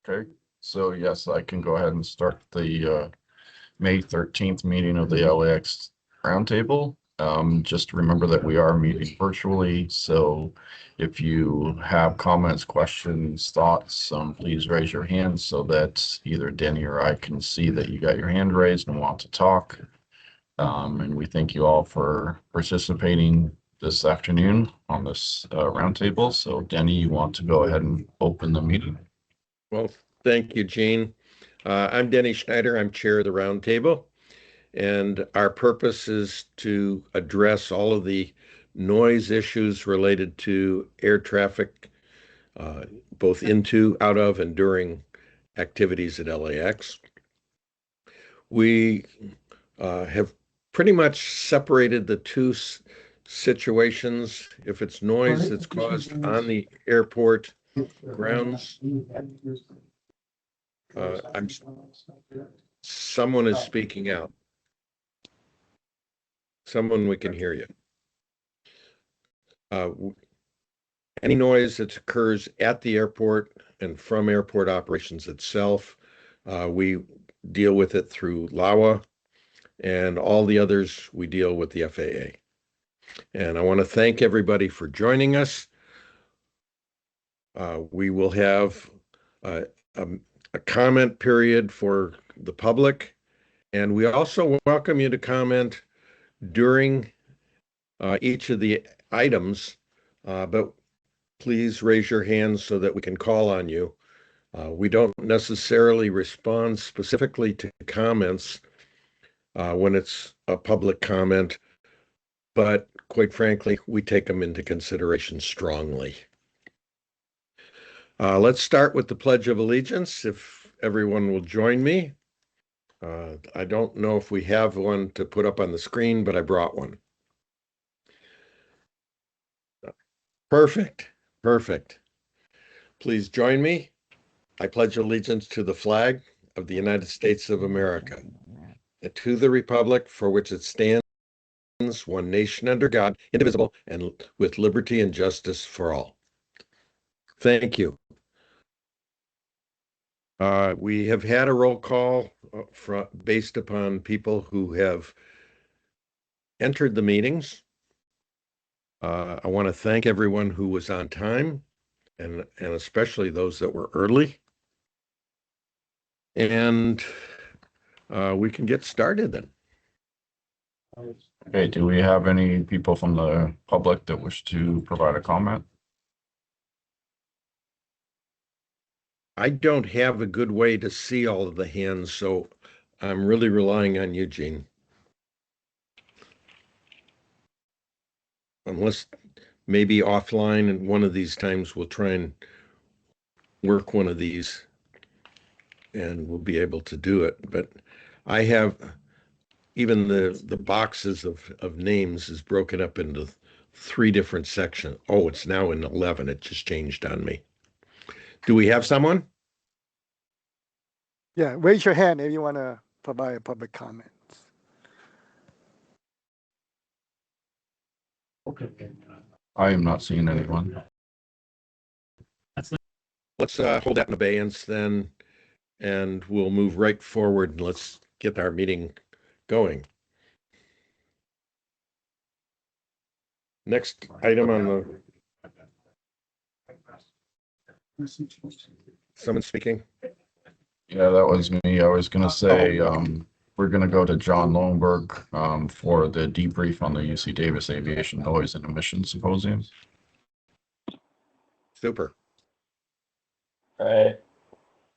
Okay, so yes, I can go ahead and start the May 13th meeting of the LAX Roundtable. Just remember that we are meeting virtually, so if you have comments, questions, thoughts, please raise your hand so that either Denny or I can see that you got your hand raised and want to talk. And we thank you all for participating this afternoon on this roundtable. So Denny, you want to go ahead and open the meeting? Well, thank you, Gene. I'm Denny Schneider. I'm chair of the roundtable, and our purpose is to address all of the noise issues related to air traffic, both into, out of, and during activities at LAX. We have pretty much separated the two situations. If it's noise that's caused on the airport grounds, someone is speaking out. Someone, we can hear you. Any noise that occurs at the airport and from airport operations itself, we deal with it through LAWA, and all the others we deal with the FAA. And I want to thank everybody for joining us. We will have a comment period for the public, and we also welcome you to comment during each of the items, but please raise your hands so that we can call on you. We don't necessarily respond specifically to comments when it's a public comment, but quite frankly, we take them into consideration strongly. Let's start with the Pledge of Allegiance, if everyone will join me. I don't know if we have one to put up on the screen, but I brought one. Perfect. Perfect. Please join me. I pledge allegiance to the flag of the United States of America, and to the republic for which it stands, one nation under God, indivisible, and with liberty and justice for all. Thank you. We have had a roll call based upon people who have entered the meetings. I want to thank everyone who was on time, and especially those that were early. And we can get started then. Okay, do we have any people from the public that wish to provide a comment? I don't have a good way to see all of the hands, so I'm really relying on you, Gene. Unless maybe offline, and one of these times we'll try and work one of these and we'll be able to do it. But I have even the boxes of names is broken up into 3 different sections. Oh, it's now in 11. It just changed on me. Do we have someone? Yeah, raise your hand if you want to provide a public comment. Okay. I am not seeing anyone. Let's hold that in abeyance then, and we'll move right forward and let's get our meeting going. Next item on the... Someone speaking? Yeah, that was me. I was going to say, we're going to go to John Lohenberg for the debrief on the UC Davis Aviation Noise and Emissions Symposium. Super. Right.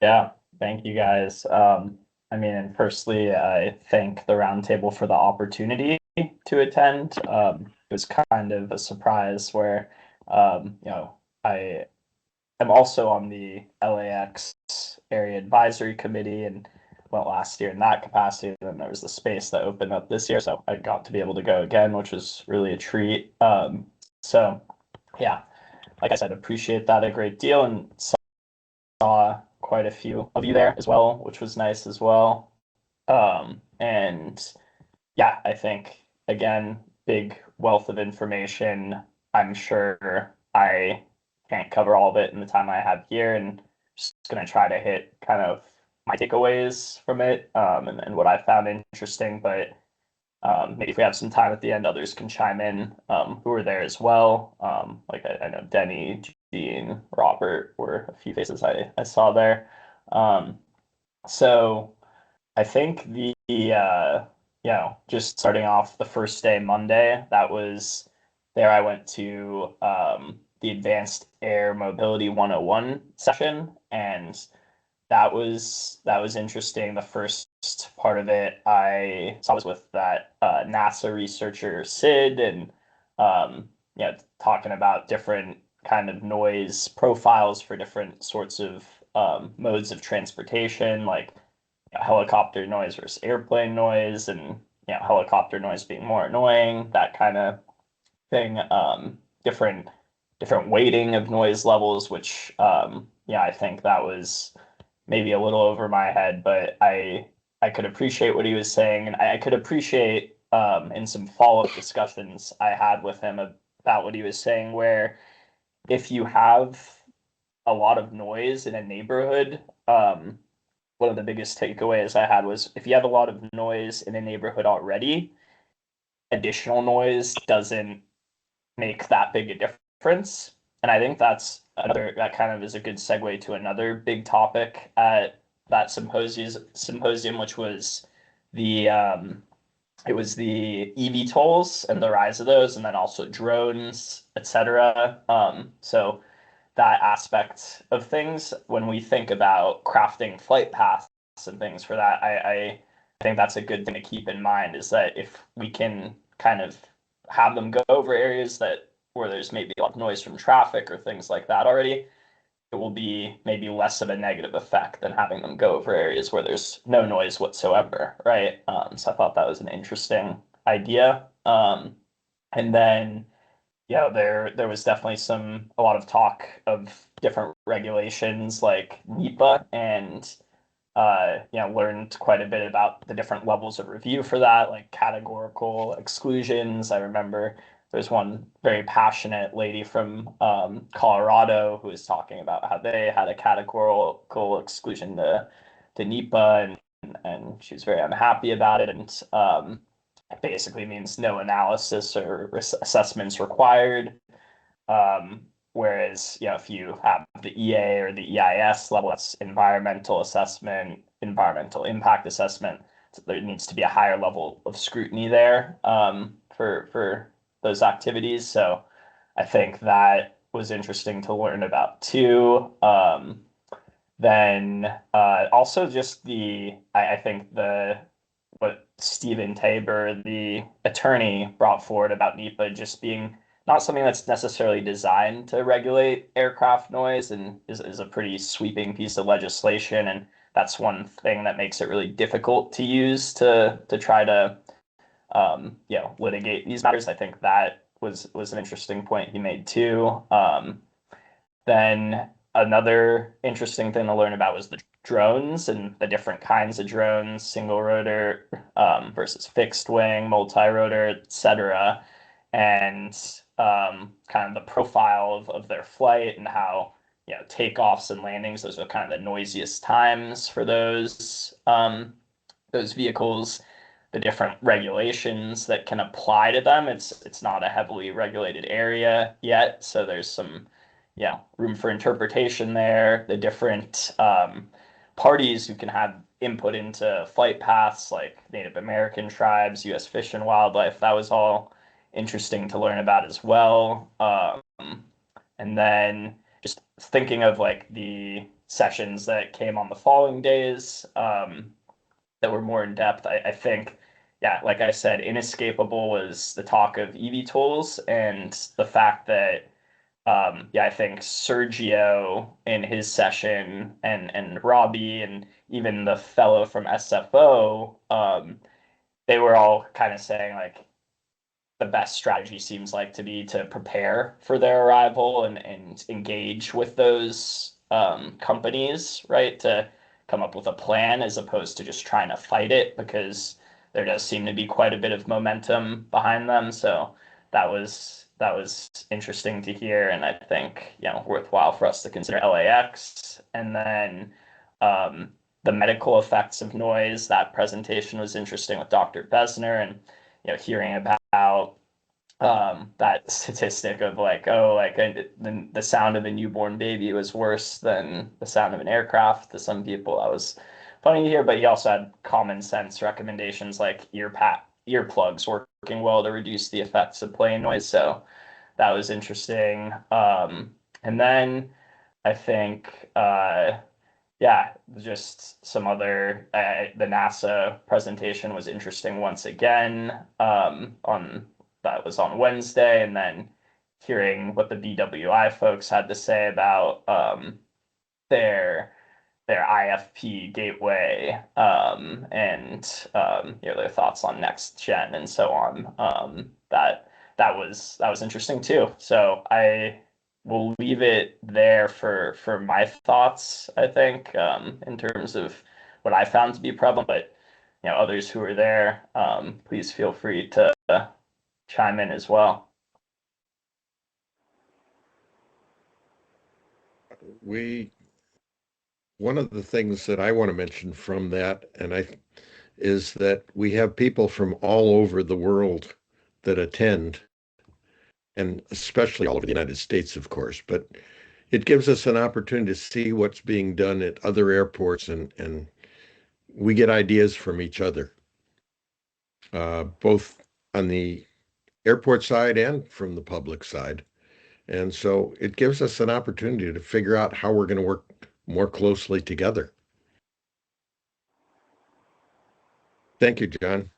Yeah. Thank you, guys. I mean, and firstly, I thank the roundtable for the opportunity to attend. It was kind of a surprise where, I am also on the LAX Area Advisory Committee and went last year in that capacity. And then there was the space that opened up this year, so I got to be able to go again, which was really a treat. So, yeah, like I said, appreciate that a great deal, and saw quite a few of you there as well, which was nice as well. And yeah, I think, again, big wealth of information. I'm sure I can't cover all of it in the time I have here, and just going to try to hit kind of my takeaways from it, and what I found interesting. But maybe if we have some time at the end, others can chime in who were there as well. Like I know Denny, Gene, Robert were a few faces I saw there. So I think just starting off the first day, Monday, that was there. I went to the Advanced Air Mobility 101 session, and that was interesting. The first part of it I saw was with that NASA researcher Sid, and talking about different kind of noise profiles for different sorts of modes of transportation, like helicopter noise versus airplane noise, and helicopter noise being more annoying, that kind of thing. Different weighting of noise levels, which I think that was maybe a little over my head, but I could appreciate what he was saying, and I could appreciate in some follow-up discussions I had with him about what he was saying, where if you have a lot of noise in a neighborhood, one of the biggest takeaways I had was if you have a lot of noise in a neighborhood already, additional noise doesn't make that big a difference. And I think that kind of is a good segue to another big topic at that symposium, which was the it was the eVTOLs and the rise of those, and then also drones, etc. So that aspect of things, when we think about crafting flight paths and things for that, I think that's a good thing to keep in mind, is that if we can kind of have them go over areas that where there's maybe a lot of noise from traffic or things like that already, it will be maybe less of a negative effect than having them go over areas where there's no noise whatsoever, right? So I thought that was an interesting idea. And then there was definitely a lot of talk of different regulations like NEPA, and learned quite a bit about the different levels of review for that, like categorical exclusions. I remember there's one very passionate lady from Colorado who was talking about how they had a categorical exclusion to NEPA, and she was very unhappy about it. And it basically means no analysis or assessments required. Whereas, if you have the EA or the EIS level, that's environmental assessment, environmental impact assessment. So there needs to be a higher level of scrutiny there for those activities. So I think that was interesting to learn about too. Then also just I think what Stephen Tabor, the attorney, brought forward about NEPA just being not something that's necessarily designed to regulate aircraft noise, and is a pretty sweeping piece of legislation. And that's one thing that makes it really difficult to use to try to litigate these matters. I think that was an interesting point he made too. Then another interesting thing to learn about was the drones and the different kinds of drones, single rotor versus fixed wing, multi-rotor, etc. And kind of the profile of their flight, and how takeoffs and landings, those are kind of the noisiest times for those vehicles, the different regulations that can apply to them. It's not a heavily regulated area yet, so there's some room for interpretation there. The different parties who can have input into flight paths, like Native American tribes, U.S. Fish and Wildlife, that was all interesting to learn about as well. And then just thinking of like the sessions that came on the following days, that were more in depth, I think, like I said, inescapable was the talk of eVTOLs, and the fact that I think Sergio in his session, and Robbie, and even the fellow from SFO, they were all kind of saying like the best strategy seems like to be to prepare for their arrival, and engage with those companies, right? To come up with a plan as opposed to just trying to fight it, because there does seem to be quite a bit of momentum behind them. So that was interesting to hear, and I think worthwhile for us to consider LAX. And then the medical effects of noise. That presentation was interesting with Dr. Besner, and hearing about that statistic of like, oh, like the sound of a newborn baby was worse than the sound of an aircraft to some people. That was funny to hear, but he also had common sense recommendations like earplugs working well to reduce the effects of plane noise. So that was interesting. And then I think, yeah, just some other, the NASA presentation was interesting once again, on that was on Wednesday, and then hearing what the BWI folks had to say about their IFP gateway, and their thoughts on next gen and so on. That was interesting too. So I will leave it there for my thoughts, I think, in terms of what I found to be prevalent. But others who are there, please feel free to chime in as well. One of the things that I want to mention from that, is that we have people from all over the world that attend, and especially all over the United States, of course, but it gives us an opportunity to see what's being done at other airports, and we get ideas from each other, both on the airport side and from the public side. And so it gives us an opportunity to figure out how we're going to work more closely together. Thank you, John.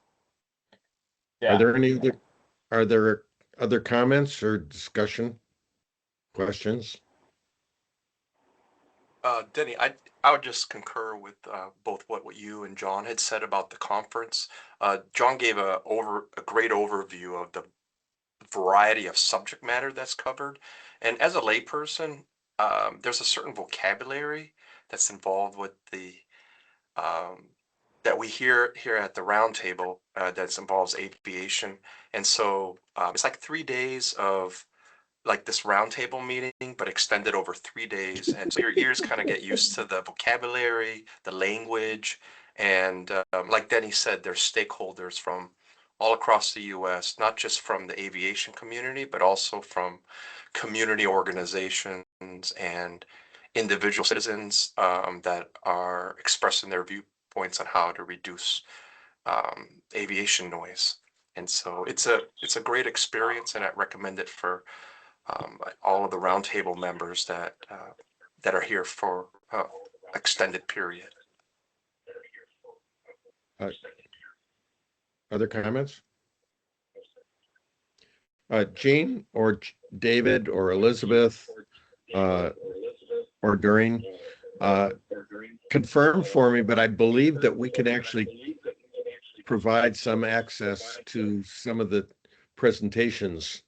Yeah. Are there other comments or discussion questions? Denny, I would just concur with both what you and John had said about the conference. John gave a great overview of the variety of subject matter that's covered, and as a layperson, there's a certain vocabulary that's involved with the that we hear here at the roundtable that involves aviation, and so it's like 3 days of like this roundtable meeting, but extended over 3 days. And so your ears kind of get used to the vocabulary, the language, and like Denny said, there's stakeholders from all across the US, not just from the aviation community, but also from community organizations and individual citizens that are expressing their viewpoints on how to reduce aviation noise. And so it's a great experience, and I recommend it for all of the roundtable members that are here for extended period. Other comments? Jean or David or Elizabeth or Doreen, confirm for me, but I believe that we can actually provide some access to some of the presentations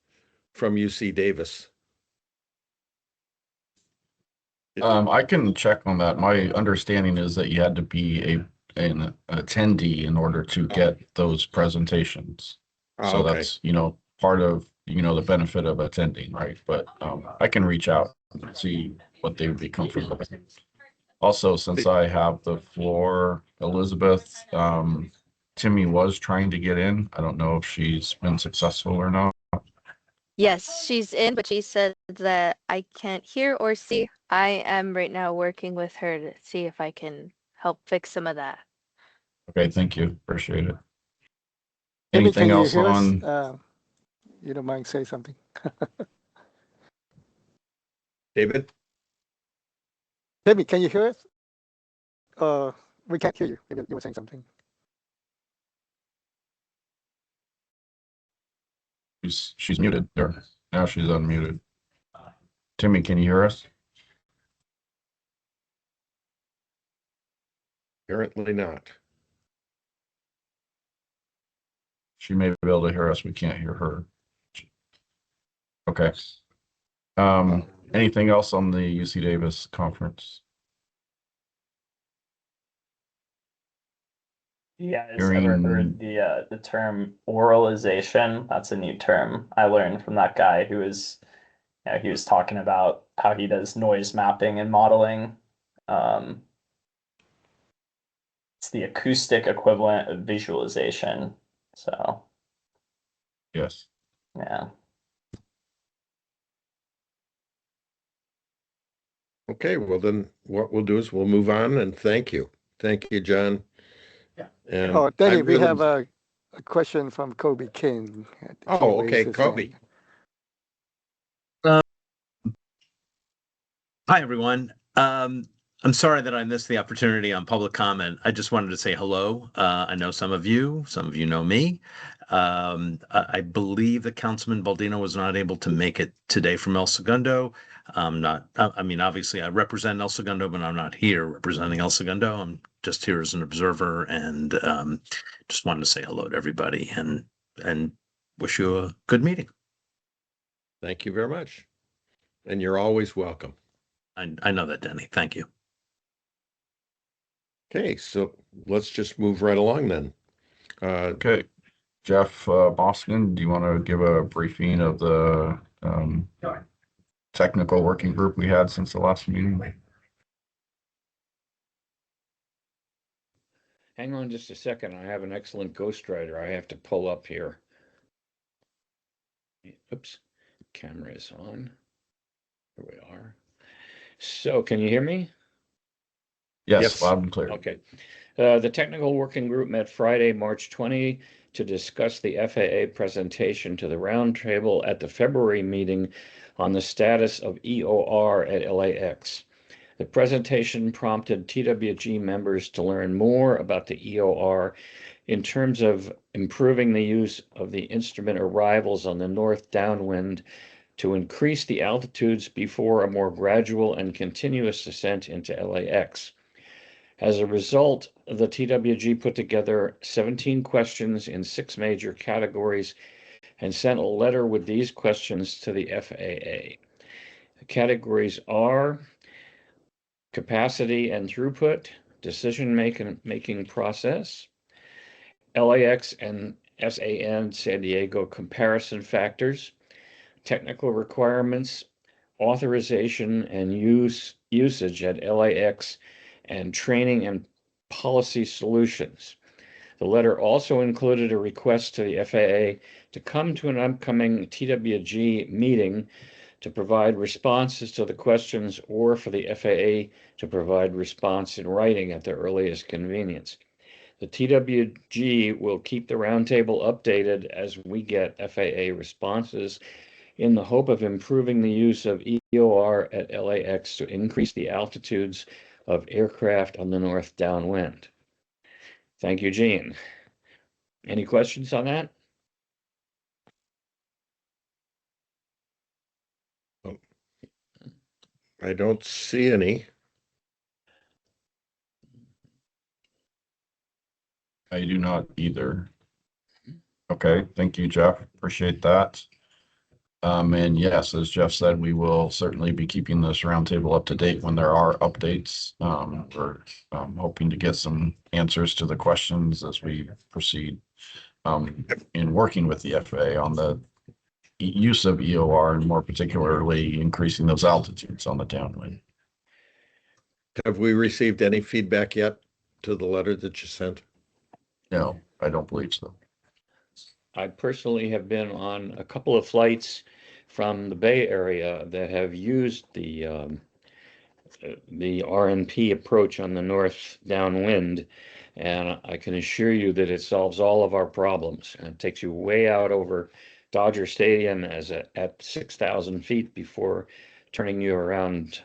from UC Davis. I can check on that. My understanding is that you had to be an attendee in order to get those presentations. So okay. that's, part of, the benefit of attending, right? But I can reach out and see what they would be comfortable with. Also, since I have the floor, Elizabeth, Timmy was trying to get in. I don't know if she's been successful or not. Yes, she's in, but she said that I can't hear or see. I am right now working with her to see if I can help fix some of that. Okay, thank you. Appreciate it. Timmy, Anything can you else hear on? us? You don't mind say something? David? Timmy, can you hear us? We can't hear you. You were saying something. She's muted there. Now she's unmuted. Timmy, can you hear us? Apparently not. She may be able to hear us. We can't hear her. Okay. Anything else on the UC Davis conference? You guys ever Hearing, heard the term oralization? That's a new term I learned from that guy who was, he was talking about how he does noise mapping and modeling. Um, it's the acoustic equivalent of visualization. So yes. yeah. Okay, well then what we'll do is we'll move on and thank you. Thank you, John. Yeah. And Oh, I Danny, we have really, a question from Kobe King. He oh, raised okay, his Kobe. hand. Hi, everyone. I'm sorry that I missed the opportunity on public comment. I just wanted to say hello. I know some of you know me. I believe that Councilman Baldino was not able to make it today from El Segundo. I mean, obviously I represent El Segundo, but I'm not here representing El Segundo. I'm just here as an observer and just wanted to say hello to everybody and wish you a good meeting. Thank you very much. And you're always welcome. I know that, Denny. Thank you. Okay, so let's just move right along then. Okay. Jeff Boskin, do you want to give a briefing of the technical working group we had since the last meeting? Hang on just a second. I have an excellent ghostwriter I have to pull up here. Oops, camera is on. Here we are. So can you hear me? Yes, Yes. loud and clear. Okay. The technical working group met Friday, March 20 to discuss the FAA presentation to the roundtable at the February meeting on the status of EOR at LAX. The presentation prompted TWG members to learn more about the EOR in terms of improving the use of the instrument arrivals on the north downwind to increase the altitudes before a more gradual and continuous descent into LAX. As a result, the TWG put together 17 questions in 6 major categories and sent a letter with these questions to the FAA. The categories are capacity and throughput, decision-making process, LAX and SAN San Diego comparison factors, technical requirements, authorization and usage at LAX, and training and policy solutions. The letter also included a request to the FAA to come to an upcoming TWG meeting to provide responses to the questions or for the FAA to provide response in writing at the earliest convenience. The TWG will keep the roundtable updated as we get FAA responses in the hope of improving the use of EOR at LAX to increase the altitudes of aircraft on the north downwind. Thank you, Gene. Any questions on that? I don't see any. I do not either. Okay, thank you, Jeff. Appreciate that. And yes, as Jeff said, we will certainly be keeping this roundtable up to date when there are updates. We're hoping to get some answers to the questions as we proceed in working with the FAA on the use of EOR and more particularly increasing those altitudes on the downwind. Have we received any feedback yet to the letter that you sent? No, I don't believe so. I personally have been on a couple of flights from the Bay Area that have used the RNP approach on the north downwind, and I can assure you that it solves all of our problems. And it takes you way out over Dodger Stadium at 6,000 feet before turning you around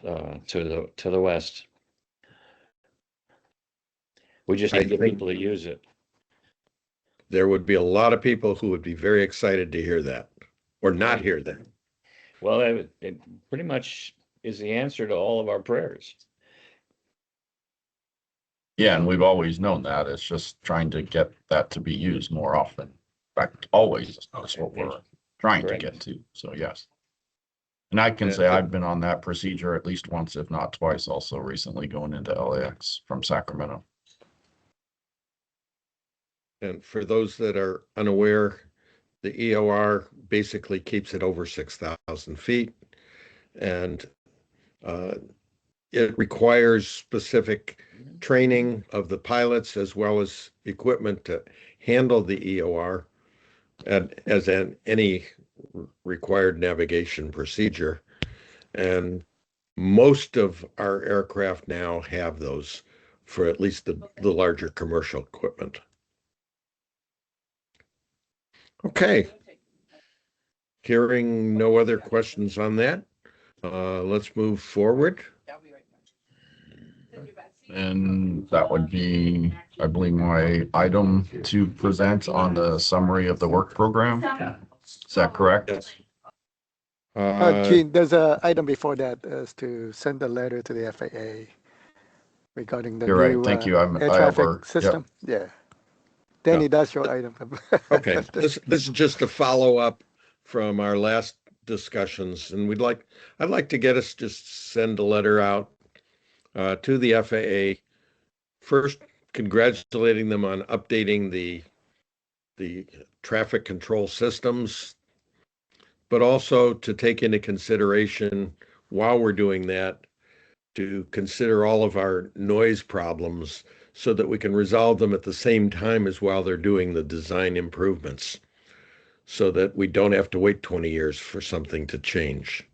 to the west. We just need to get people to use it. There would be a lot of people who would be very excited to hear that or not hear that. Well, it pretty much is the answer to all of our prayers. Yeah, and we've always known that. It's just trying to get that to be used more often. In fact, always that's what we're trying to get to. So yes. And I can say I've been on that procedure at least once, if not twice, also recently going into LAX from Sacramento. And for those that are unaware, the EOR basically keeps it over 6,000 feet. And it requires specific training of the pilots as well as equipment to handle the EOR as any required navigation procedure. And most of our aircraft now have those for at least the larger commercial equipment. Okay. Hearing no other questions on that, let's move forward. And that would be, I believe, my item to present on the summary of the work program. Is that correct? Yes. Gene, there's a item before that is to send a letter to the FAA regarding the You're right. new Thank you. air traffic system. Yeah. Danny, that's your item. Okay, this is just a follow-up from our last discussions, and I'd like to get us just send a letter out to the FAA, first congratulating them on updating the traffic control systems, but also to take into consideration while we're doing that, to consider all of our noise problems so that we can resolve them at the same time as while they're doing the design improvements, so that we don't have to wait 20 years for something to change.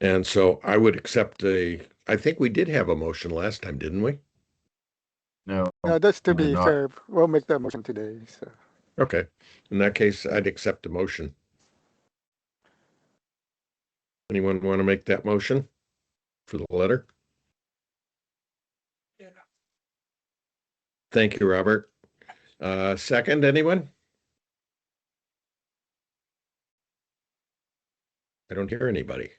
And so I would accept I think we did have a motion last time, didn't we? No. No, that's to we did be not. fair. We'll make that motion today. So Okay. In that case, I'd accept a motion. Anyone want to make that motion for the letter? Yeah. Thank you, Robert. Second, anyone? I don't hear anybody.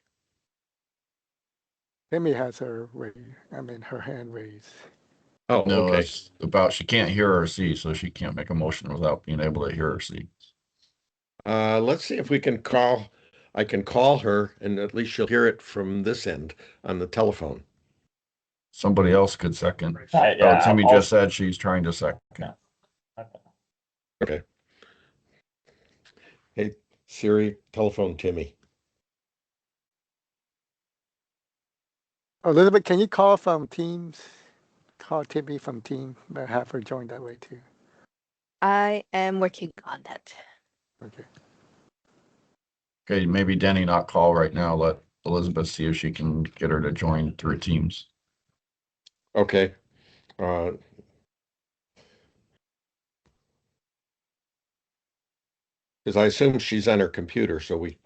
Amy has her her hand raised. Oh, No, okay. it's about she can't hear or see, so she can't make a motion without being able to hear or see. Let's see if we can I can call her and at least she'll hear it from this end on the telephone. Somebody else could second. Yeah, Oh, Timmy I'll- just said she's trying to second. No. Okay. Hey, Siri, telephone Timmy. Elizabeth, can you call from Teams? Call Timmy from Teams, but have her join that way too. I am working on that. Okay. Okay, maybe Denny not call right now. Let Elizabeth see if she can get her to join through Teams. Okay. Because I assume she's on her computer, so She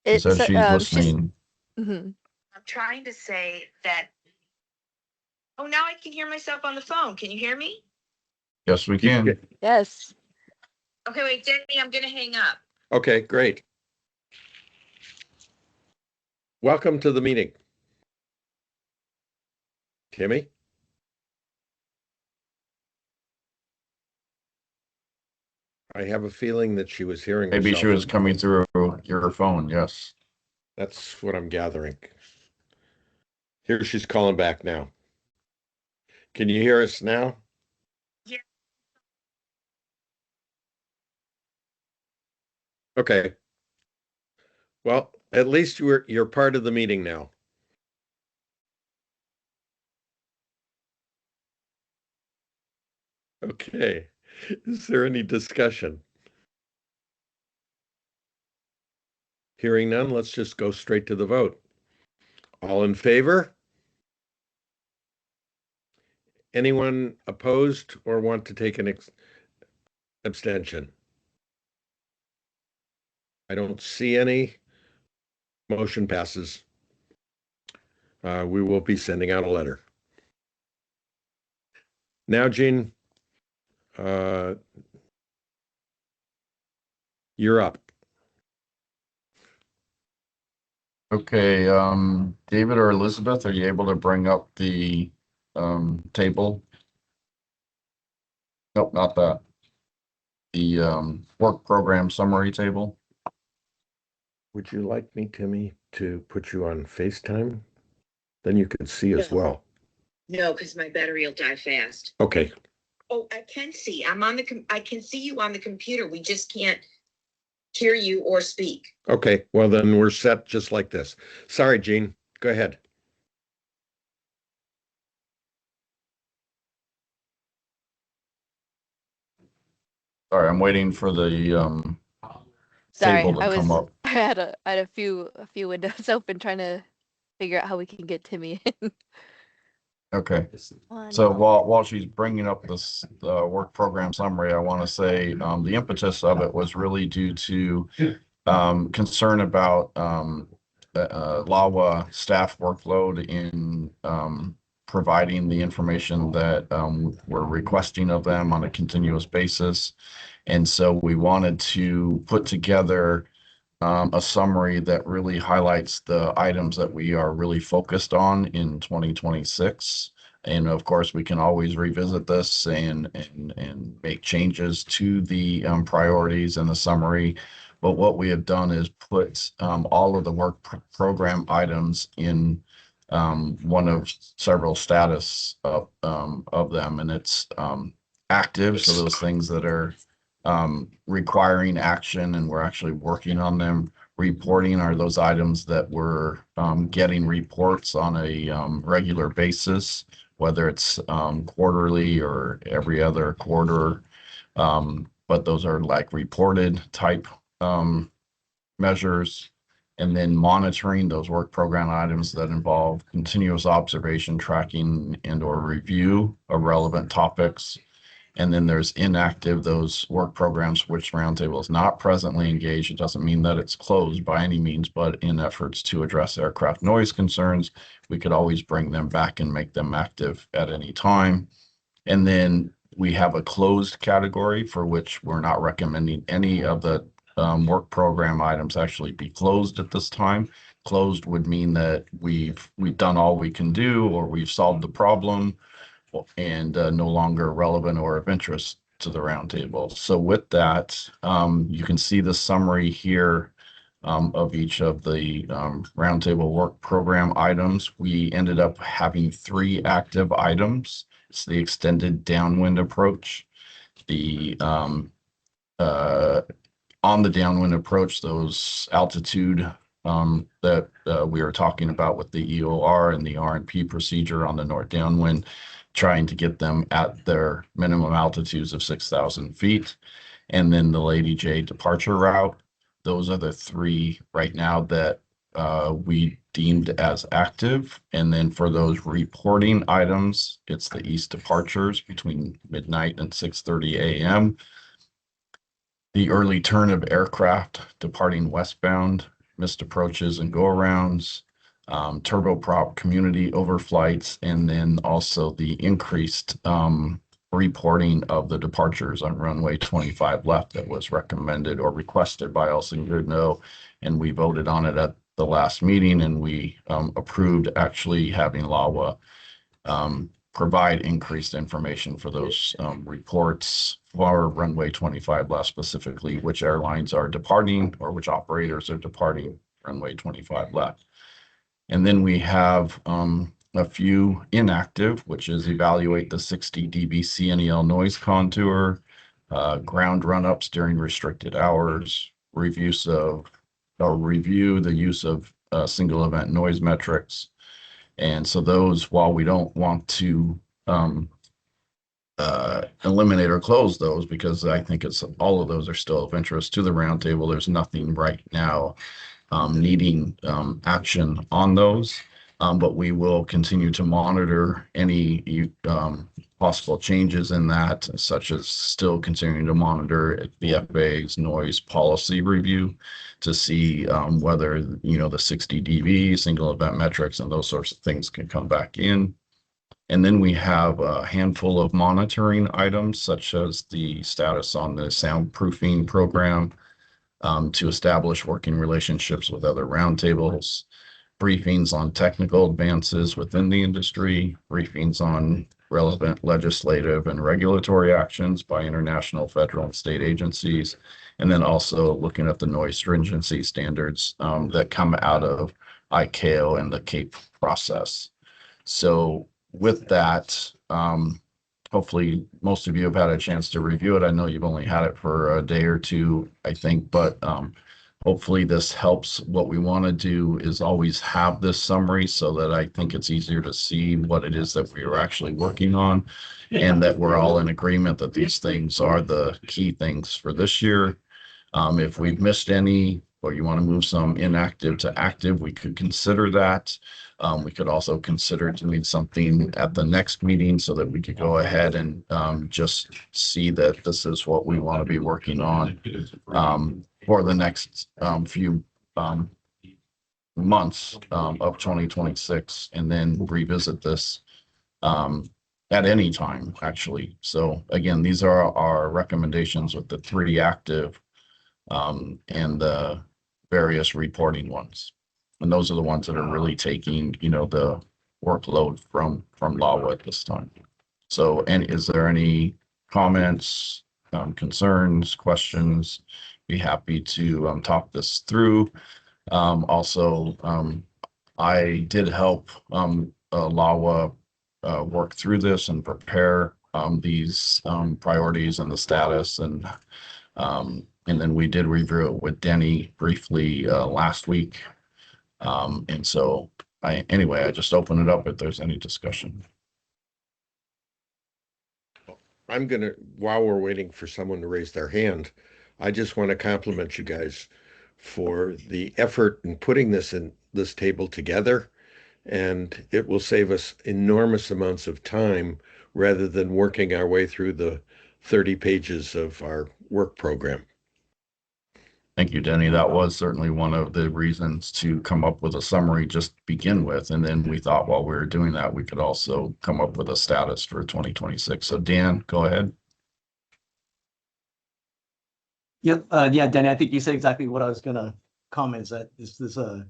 It's says she's she's listening. mhm. I'm trying to say that. Oh, now I can hear myself on the phone. Can you hear me? Yes, we can. Yes. Okay, wait, Denny, I'm gonna hang up. Okay, great. Welcome to the meeting. Timmy? I have a feeling that she was hearing Maybe she herself. was coming through your phone. Yes. That's what I'm gathering. Here she's calling back now. Can you hear us now? Yeah. Okay. Well, at least you're part of the meeting now. Okay. Is there any discussion? Hearing none, let's just go straight to the vote. All in favor? Anyone opposed or want to take an abstention? I don't see any. Motion passes. We will be sending out a letter. Now, Gene, you're up. Okay, David or Elizabeth, are you able to bring up the table? Nope, not that. The work program summary table. Would you like me, Timmy, to put you on FaceTime? Then you could see as well. No, because my battery will die fast. Okay. Oh, I can see. I can see you on the computer. We just can't hear you or speak. Okay. Well, then we're set just like this. Sorry, Gene. Go ahead. Sorry, I'm waiting for the Sorry, table to come up. I had a few windows open trying to figure out how we can get Timmy in. Okay. One. So while she's bringing up this work program summary, I want to say the impetus of it was really due to concern about LAWA staff workload in providing the information that we're requesting of them on a continuous basis. And so we wanted to put together a summary that really highlights the items that we are really focused on in 2026. And of course, we can always revisit this and make changes to the priorities and the summary. But what we have done is put all of the work program items in one of several status of them, and it's active. So those things that are requiring action and we're actually working on them. Reporting are those items that we're getting reports on a regular basis, whether it's quarterly or every other quarter. But those are like reported type measures. And then monitoring those work program items that involve continuous observation, tracking, and or review of relevant topics. And then there's inactive, those work programs which Roundtable is not presently engaged. It doesn't mean that it's closed by any means, but in efforts to address aircraft noise concerns, we could always bring them back and make them active at any time. And then we have a closed category for which we're not recommending any of the work program items actually be closed at this time. Closed would mean that we've done all we can do, or we've solved the problem, and no longer relevant or of interest to the roundtable. So with that, you can see the summary here of each of the roundtable work program items. We ended up having 3 active items. It's the extended downwind approach, the on the downwind approach, those altitude that we were talking about with the EOR and the R&P procedure on the north downwind, trying to get them at their minimum altitudes of 6,000 feet. And then the Lady J departure route. Those are the 3 right now that we deemed as active. And then for those reporting items, it's the east departures between midnight and 6:30 a.m. The early turn of aircraft departing westbound, missed approaches and go-arounds, turboprop community overflights, and then also the increased reporting of the departures on runway 25 left that was recommended or requested by Elsinger No, and we voted on it at the last meeting, and we approved actually having LAWA provide increased information for those reports for runway 25 left, specifically which airlines are departing or which operators are departing runway 25 left. And then we have a few inactive, which is evaluate the 60 dB CNEL noise contour, ground run-ups during restricted hours, review the use of single event noise metrics. And so those, while we don't want to eliminate or close those, because I think it's all of those are still of interest to the roundtable, there's nothing right now needing action on those. But we will continue to monitor any possible changes in that, such as still continuing to monitor the FAA's noise policy review to see whether, the 60 dB, single event metrics, and those sorts of things can come back in. And then we have a handful of monitoring items, such as the status on the soundproofing program, to establish working relationships with other roundtables, briefings on technical advances within the industry, briefings on relevant legislative and regulatory actions by international, federal, and state agencies, and then also looking at the noise stringency standards that come out of ICAO and the CAPE process. So with that, hopefully most of you have had a chance to review it. I know you've only had it for a day or two, I think, but hopefully this helps. What we want to do is always have this summary so that I think it's easier to see what it is that we are actually working on, and that we're all in agreement that these things are the key things for this year. If we've missed any, or you want to move some inactive to active, we could consider that. We could also consider doing something at the next meeting so that we could go ahead and just see that this is what we want to be working on for the next few months of 2026, and then revisit this at any time, actually. So again, these are our recommendations with the 3 active and the various reporting ones. And those are the ones that are really taking, the workload from LAWA at this time. So, and is there any comments, concerns, questions? Be happy to talk this through. Also, I did help LAWA work through this and prepare these priorities and the status, and then we did review it with Denny briefly last week. And so anyway, I just open it up if there's any discussion. While we're waiting for someone to raise their hand, I just want to compliment you guys for the effort in putting this table together, and it will save us enormous amounts of time rather than working our way through the 30 pages of our work program. Thank you, Denny. That was certainly one of the reasons to come up with a summary just to begin with. And then we thought while we were doing that, we could also come up with a status for 2026. So Dan, go ahead. Yep. Yeah, Danny, I think you said exactly what I was going to comment, is that this is a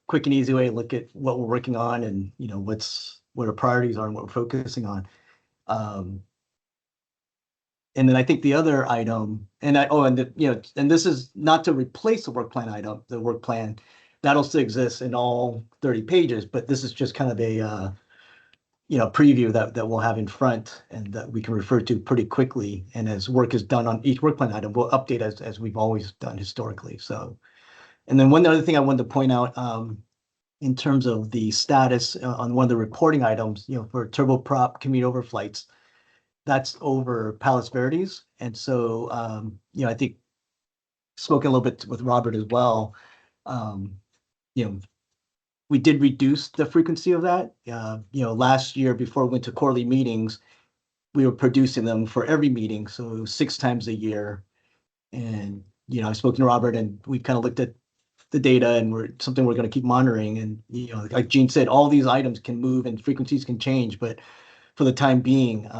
quick and easy way to look at what we're working on and, what our priorities are and what we're focusing on. And then I think the other item, and this is not to replace the work plan item, the work plan that'll still exist in all 30 pages, but this is just kind of a, preview that we'll have in front and that we can refer to pretty quickly. And as work is done on each work plan item, we'll update as we've always done historically. So, and then one other thing I wanted to point out, in terms of the status on one of the reporting items, for turboprop commute overflights, that's over Palos Verdes. And so, I think spoken a little bit with Robert as well, we did reduce the frequency of that. Last year before we went to quarterly meetings, we were producing them for every meeting. So it was 6 times a year. And, I've spoken to Robert and we've kind of looked at the data, and we're going to keep monitoring. And, like Gene said, all these items can move and frequencies can change, but for the time being,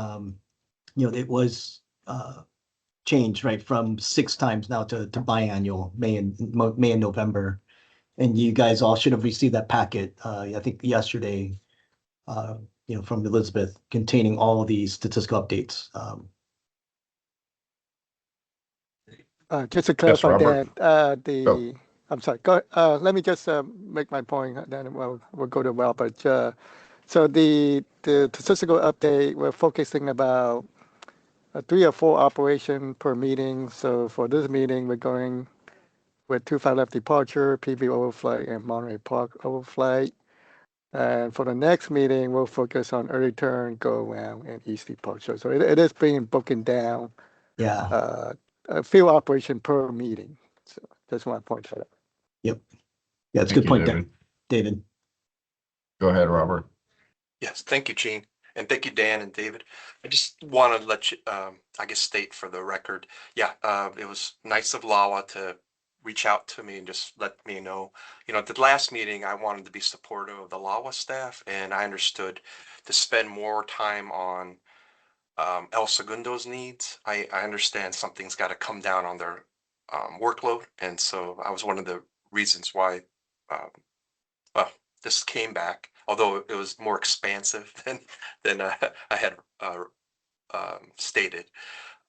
it was changed, right, from 6 times now to biannual, May and November. And you guys all should have received that packet, I think yesterday, from Elizabeth, containing all of these statistical updates. Just to clarify Robert. that, I'm sorry. Go. Let me just make my point. Then we'll go to Robert. So the statistical update, we're focusing about 3 or 4 operations per meeting. So for this meeting, we're going with 25 left departure, PV overflight, and Monterey Park overflight. And for the next meeting, we'll focus on early turn, go around, and east departure. So it is being broken down. Yeah. A few operations per meeting. So that's my point for that. Yep. Yeah, it's a Thank good point, you, David. Go ahead, Robert. Yes, thank you, Gene. And thank you, Dan and David. I just want to let you, state for the record, it was nice of LAWA to reach out to me and just let me know. At the last meeting, I wanted to be supportive of the LAWA staff, and I understood to spend more time on El Segundo's needs. I understand something's got to come down on their workload, and so I was one of the reasons why this came back, although it was more expansive than I had stated.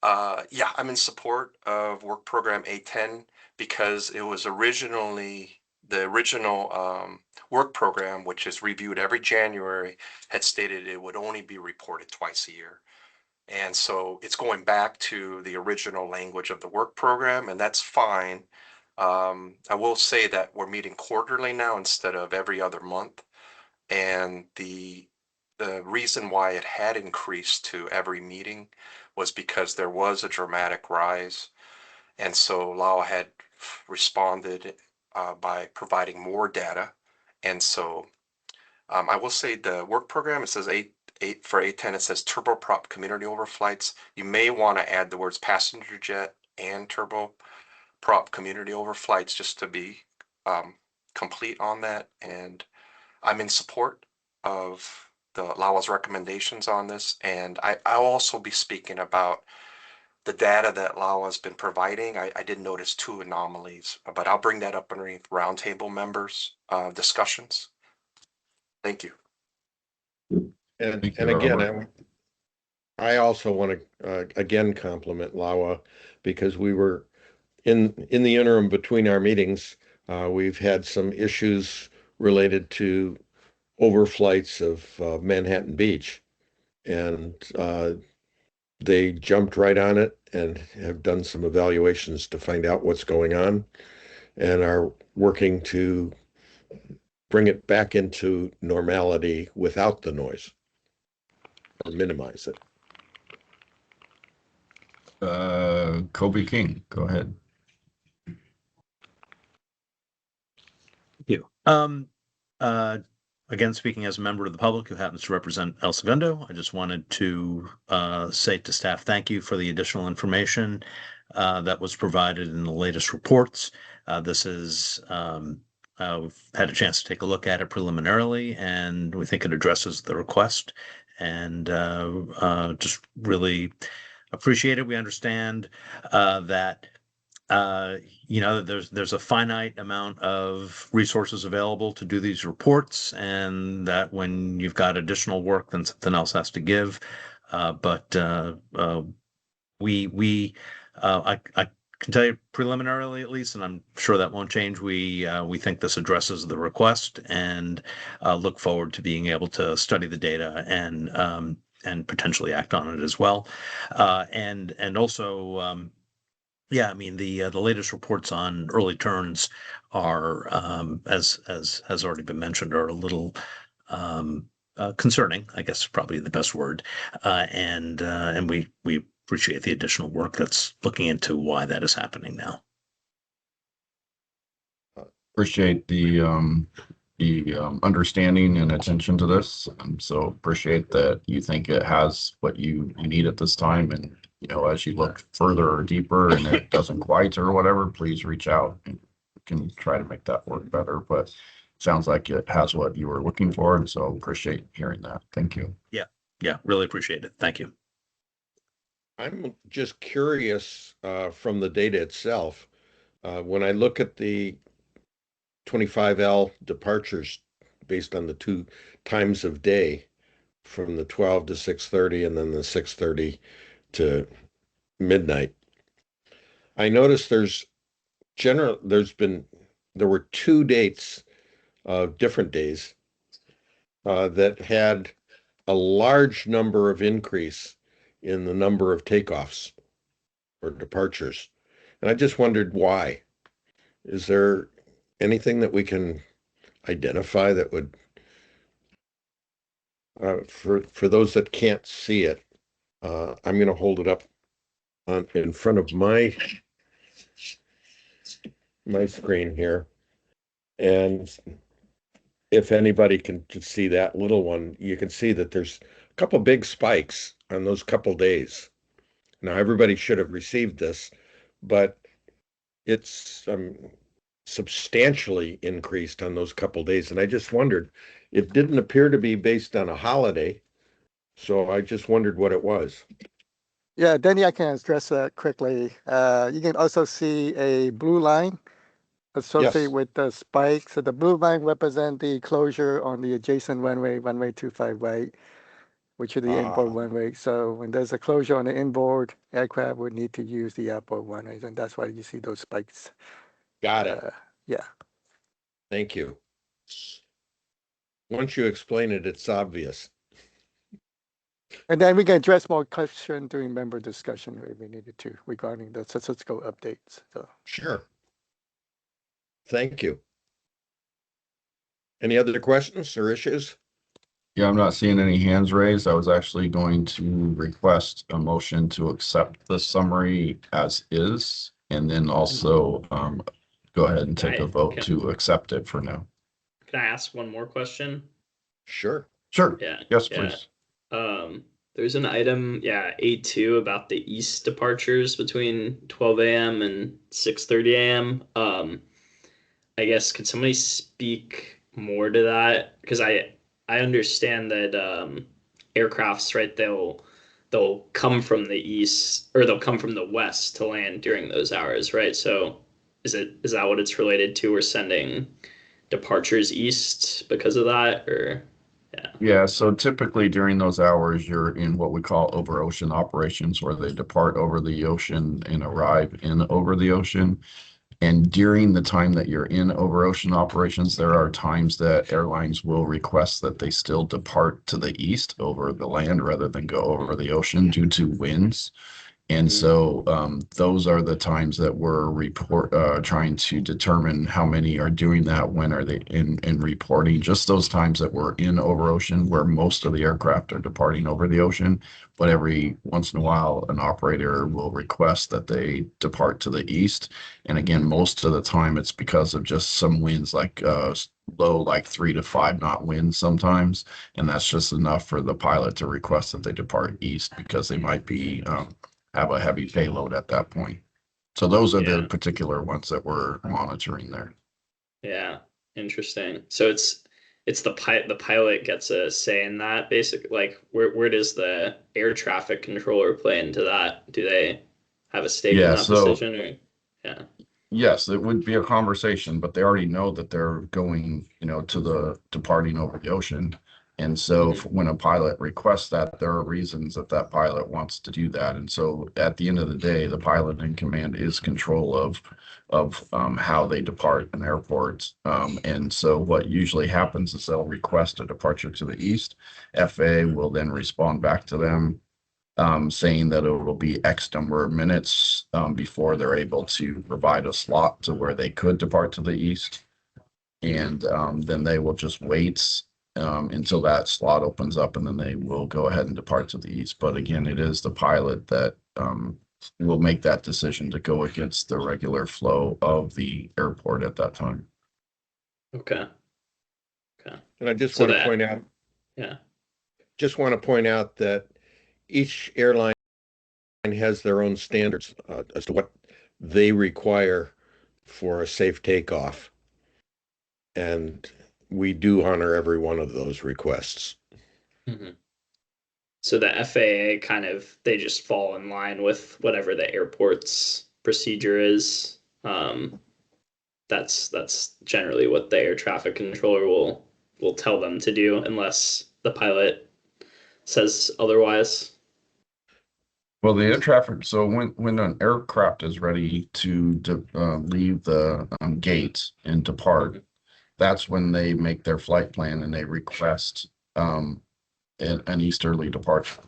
I'm in support of work program A10 because it was originally the original work program, which is reviewed every January, had stated it would only be reported twice a year. And so it's going back to the original language of the work program, and that's fine. I will say that we're meeting quarterly now instead of every other month. And the reason why it had increased to every meeting was because there was a dramatic rise. And so LAWA had responded by providing more data. And so I will say the work program, it says for 810, it says turboprop community overflights. You may want to add the words passenger jet and turboprop community overflights just to be complete on that. And I'm in support of the LAWA's recommendations on this. And I'll also be speaking about the data that LAWA's been providing. I did notice 2 anomalies, but I'll bring that up underneath roundtable members' discussions. Thank you. And Thank you, again, Robert. I also want to again compliment LAWA, because we were in the interim between our meetings, we've had some issues related to overflights of Manhattan Beach, and they jumped right on it and have done some evaluations to find out what's going on, and are working to bring it back into normality without the noise, or minimize it. Kobe King, go ahead. Thank you. Again, speaking as a member of the public who happens to represent El Segundo, I just wanted to say to staff, thank you for the additional information that was provided in the latest reports. This is, we've had a chance to take a look at it preliminarily, and we think it addresses the request, and just really appreciate it. We understand that there's a finite amount of resources available to do these reports, and that when you've got additional work, then something else has to give. But I can tell you preliminarily, at least, and I'm sure that won't change. We think this addresses the request, and look forward to being able to study the data and potentially act on it as well. And also. Yeah, I mean the latest reports on early turns are, as has already been mentioned, are a little concerning, I guess is probably the best word, and we appreciate the additional work that's looking into why that is happening now. Appreciate the understanding and attention to this. So appreciate that you think it has what you need at this time. And, as you look further or deeper and it doesn't quite or whatever, please reach out and we can try to make that work better. But sounds like it has what you were looking for. And so appreciate hearing that. Thank you. Yeah, really appreciate it. Thank you. I'm just curious from the data itself. When I look at the 25L departures based on the 2 times of day, from the 12 to 6:30 and then the 6:30 to midnight, I noticed there were 2 dates of different days that had a large number of increase in the number of takeoffs or departures. And I just wondered why. Is there anything that we can identify that would, for those that can't see it, I'm going to hold it up in front of my screen here. And if anybody can see that little one, you can see that there's a couple big spikes on those couple days. Now, everybody should have received this, but it's substantially increased on those couple days. And I just wondered, it didn't appear to be based on a holiday. So I just wondered what it was. Yeah, Danny, I can address that quickly. You can also see a blue line associated Yes. with the spike. So the blue line represents the closure on the adjacent runway 25 right, which is the inboard runway. So when there's a closure on the inboard, aircraft would need to use the outboard runways, and that's why you see those spikes. Got it. Yeah. Thank you. Once you explain it, it's obvious. And then we can address more questions during member discussion if we needed to regarding the statistical updates. So. Sure. Thank you. Any other questions or issues? Yeah, I'm not seeing any hands raised. I was actually going to request a motion to accept the summary as is, and then also go ahead and take a vote to accept it for now. Can I ask one more question? Sure. Sure. Yeah. Yes, yeah. please. There's an item, A2 about the east departures between 12 a.m. and 6:30 a.m. I guess could somebody speak more to that? Because I understand that aircrafts, right, they'll come from the east or they'll come from the west to land during those hours, right? So is that what it's related to? We're sending departures east because of that, or yeah. Yeah, so typically during those hours, you're in what we call over ocean operations, where they depart over the ocean and arrive in over the ocean. And during the time that you're in over ocean operations, there are times that airlines will request that they still depart to the east over the land rather than go over the ocean due to winds. And so those are the times that we're trying to determine how many are doing that, when are they in reporting, just those times that we're in over ocean where most of the aircraft are departing over the ocean. But every once in a while, an operator will request that they depart to the east. And again, most of the time it's because of just some winds like low, like 3 to 5 knot winds sometimes. And that's just enough for the pilot to request that they depart east because they might be have a heavy payload at that point. So those are the particular ones that we're monitoring there. Yeah, interesting. So it's the pilot gets a say in that, basically. Like where does the air traffic controller play into that? Do they have a stake in that decision, or yeah? Yes, it would be a conversation, but they already know that they're going, to the departing over the ocean. And so when a pilot requests that, there are reasons that that pilot wants to do that. And so at the end of the day, the pilot in command is control of how they depart an airport. And so what usually happens is they'll request a departure to the east. FAA will then respond back to them saying that it will be X number of minutes before they're able to provide a slot to where they could depart to the east. And then they will just wait until that slot opens up, and then they will go ahead and depart to the east. But again, it is the pilot that will make that decision to go against the regular flow of the airport at that time. Okay. And I just want to point out, that each airline has their own standards as to what they require for a safe takeoff. And we do honor every one of those requests. So the FAA they just fall in line with whatever the airport's procedure is. That's generally what the air traffic controller will tell them to do, unless the pilot says otherwise. Well, the air traffic, so when an aircraft is ready to leave the gate and depart, that's when they make their flight plan and they request an easterly departure.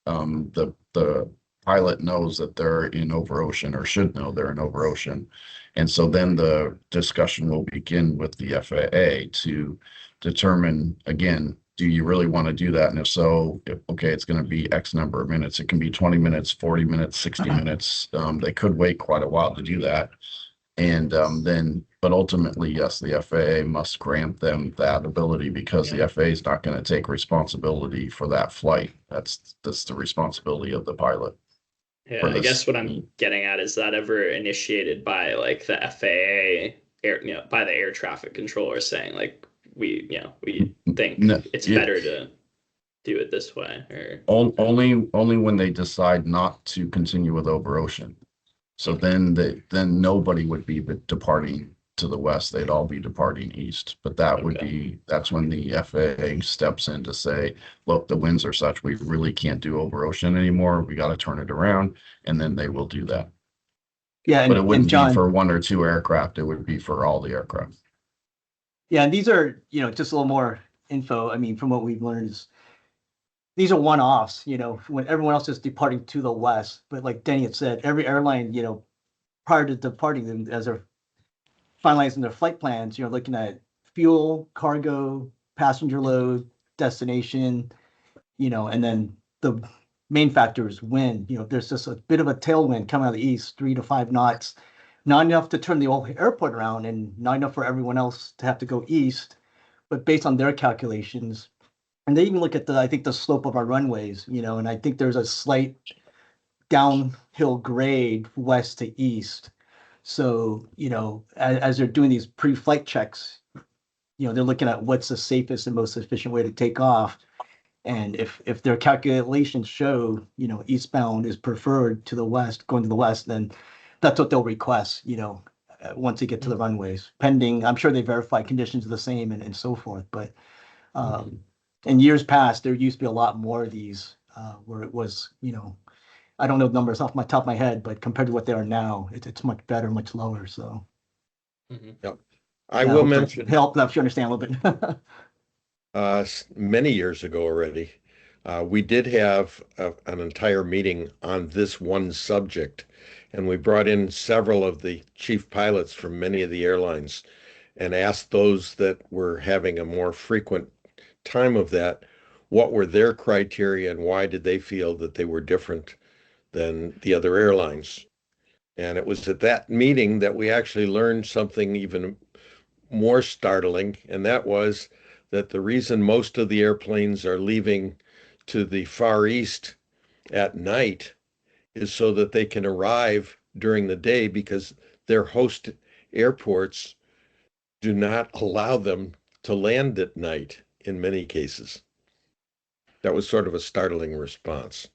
The pilot knows that they're in over ocean, or should know they're in over ocean. And so then the discussion will begin with the FAA to determine, again, do you really want to do that? And if so, okay, it's going to be X number of minutes. It can be 20 minutes, 40 minutes, 60 minutes. They could wait quite a while to do that. And but ultimately, yes, the FAA must grant them that ability, because the FAA is not going to take responsibility for that flight. That's the responsibility of the pilot. Yeah, I guess what I'm getting at is that ever initiated by like the FAA by the air traffic controller saying like we think it's better to do it this way, or only when they decide not to continue with over ocean. So then nobody would be departing to the west. They'd all be departing east. But that's when the FAA steps in to say, look, the winds are such, we really can't do over ocean anymore. We got to turn it around. And then they will do that. Yeah, but it wouldn't John, be for one or two aircraft. It would be for all the aircraft. Yeah, and these are, just a little more info. I mean, from what we've learned is these are one-offs, when everyone else is departing to the west. But like Denny had said, every airline, prior to departing them, as they're finalizing their flight plans, looking at fuel, cargo, passenger load, destination, and then the main factor is wind. There's just a bit of a tailwind coming out of the east, 3 to 5 knots, not enough to turn the whole airport around and not enough for everyone else to have to go east. But based on their calculations, and they even look at I think the slope of our runways, and I think there's a slight downhill grade west to east. So, as they're doing these pre-flight checks, they're looking at what's the safest and most efficient way to take off. And if their calculations show, eastbound is preferred to the west, going to the west, then that's what they'll request, once they get to the runways, pending, I'm sure they verify conditions are the same and so forth. But in years past, there used to be a lot more of these where it was, I don't know the numbers off my top of my head, but compared to what they are now, it's much better, much lower. So Yep. I will mention, help you understand a little bit. many years ago already, we did have an entire meeting on this one subject, and we brought in several of the chief pilots from many of the airlines and asked those that were having a more frequent time of that, what were their criteria and why did they feel that they were different than the other airlines. And it was at that meeting that we actually learned something even more startling, and that was that the reason most of the airplanes are leaving to the Far East at night is so that they can arrive during the day because their host airports do not allow them to land at night in many cases. That was sort of a startling response.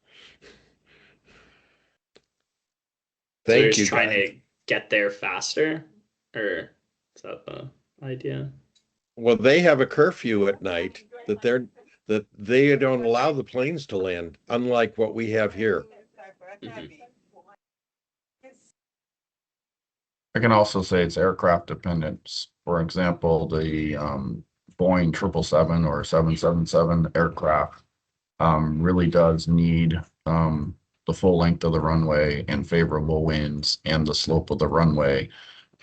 So they're Thank just you, trying guys. to get there faster, or is that the idea? Well, they have a curfew at night that they don't allow the planes to land, unlike what we have here. Mhm. I can also say it's aircraft dependent. For example, the Boeing 777 or 777 aircraft really does need the full length of the runway and favorable winds and the slope of the runway.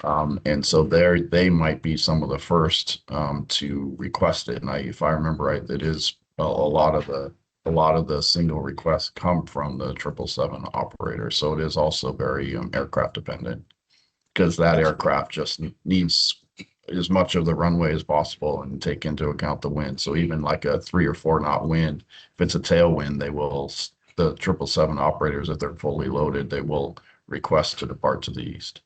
And so they might be some of the first to request it. And if I remember right, it is a lot of the single requests come from the 777 operator. So it is also very aircraft dependent because that aircraft just needs as much of the runway as possible and take into account the wind. So even like a 3 or 4 knot wind, if it's a tailwind, the 777 operators, if they're fully loaded, they will request to depart to the east.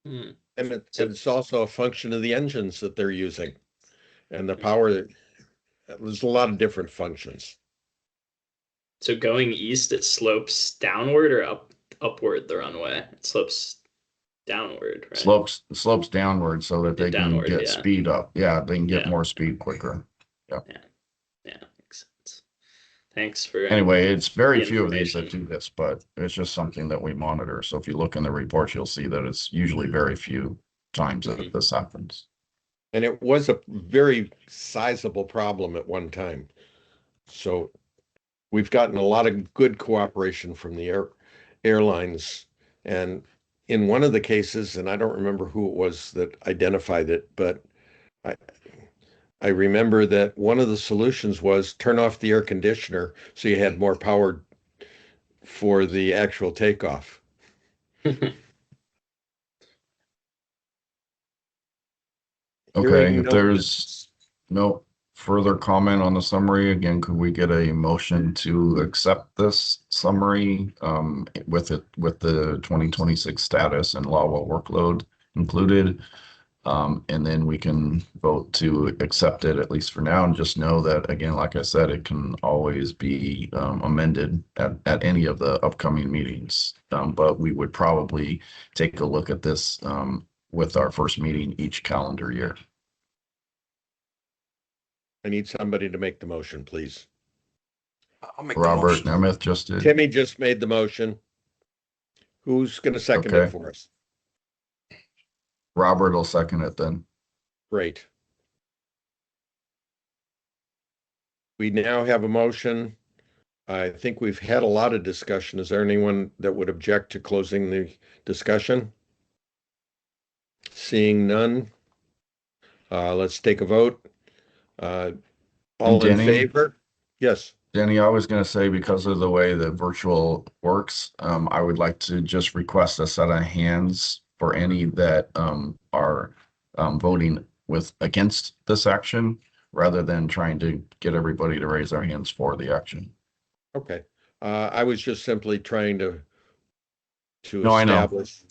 Mm. And it's also a function of the engines that they're using and the power. There's a lot of different functions. So going east, it slopes downward or upward the runway? It slopes downward, right? Slopes downward so that they can Downward, get yeah. speed up. Yeah, they can get Yeah. more speed quicker. Yeah, makes sense. Thanks for Anyway, it's very the few of these that information. do this, but it's just something that we monitor. So if you look in the reports, you'll see that it's usually very few times that this happens. And it was a very sizable problem at one time. So we've gotten a lot of good cooperation from the airlines. And in one of the cases, and I don't remember who it was that identified it, but I remember that one of the solutions was turn off the air conditioner so you had more power for the actual takeoff. Okay, Hearing if there's no further comment on the summary, again, could we get a motion to accept this summary with the 2026 status and LAWA workload included? And then we can vote to accept it, at least for now, and just know that, again, like I said, it can always be amended at any of the upcoming meetings. But we would probably take a look at this with our first meeting each calendar year. I need somebody to make the motion, please. I'll make the Robert motion. Nemeth just did. Timmy just made the motion. Who's going to second it Okay. for us? Robert will second it then. Great. We now have a motion. I think we've had a lot of discussion. Is there anyone that would object to closing the discussion? Seeing none, let's take a vote. All in Denny? favor? Yes. Danny, I was going to say, because of the way the virtual works, I would like to just request a set of hands for any that are voting against this action, rather than trying to get everybody to raise their hands for the action. Okay. I was just simply trying to No, I know. establish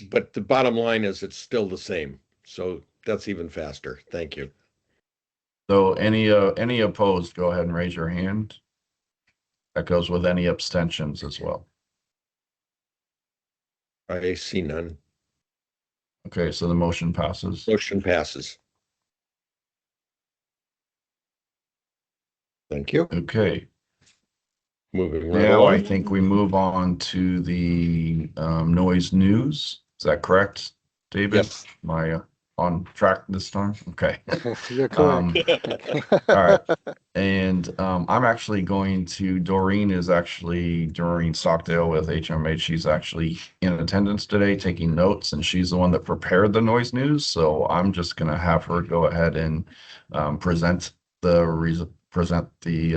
but the bottom line is it's still the same. So that's even faster. Thank you. So any opposed, go ahead and raise your hand. That goes with any abstentions as well. I see none. Okay, so the motion passes. Motion passes. Thank you. Okay. Moving right Now I along. think we move on to the noise news. Is that correct, David? Yes. Am I on track this time? Okay. You're correct. All right. And I'm actually Doreen is actually during Stockdale with HMH. She's actually in attendance today taking notes, and she's the one that prepared the noise news. So I'm just going to have her go ahead and present the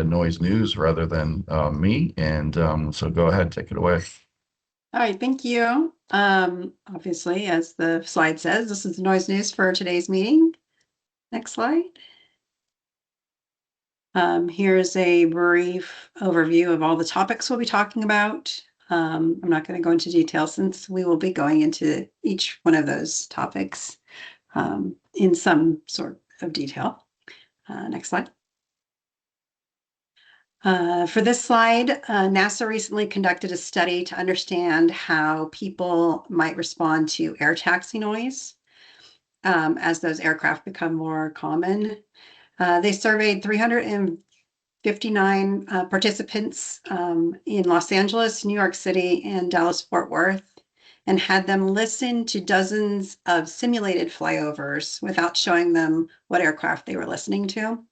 noise news rather than me. And so go ahead, take it away. All right, thank you. Obviously, as the slide says, this is the noise news for today's meeting. Next slide. Here's a brief overview of all the topics we'll be talking about. I'm not going to go into detail since we will be going into each one of those topics in some sort of detail. Next slide. For this slide, NASA recently conducted a study to understand how people might respond to air taxi noise as those aircraft become more common. They surveyed 359 participants in Los Angeles, New York City, and Dallas-Fort Worth, and had them listen to dozens of simulated flyovers without showing them what aircraft they were listening to.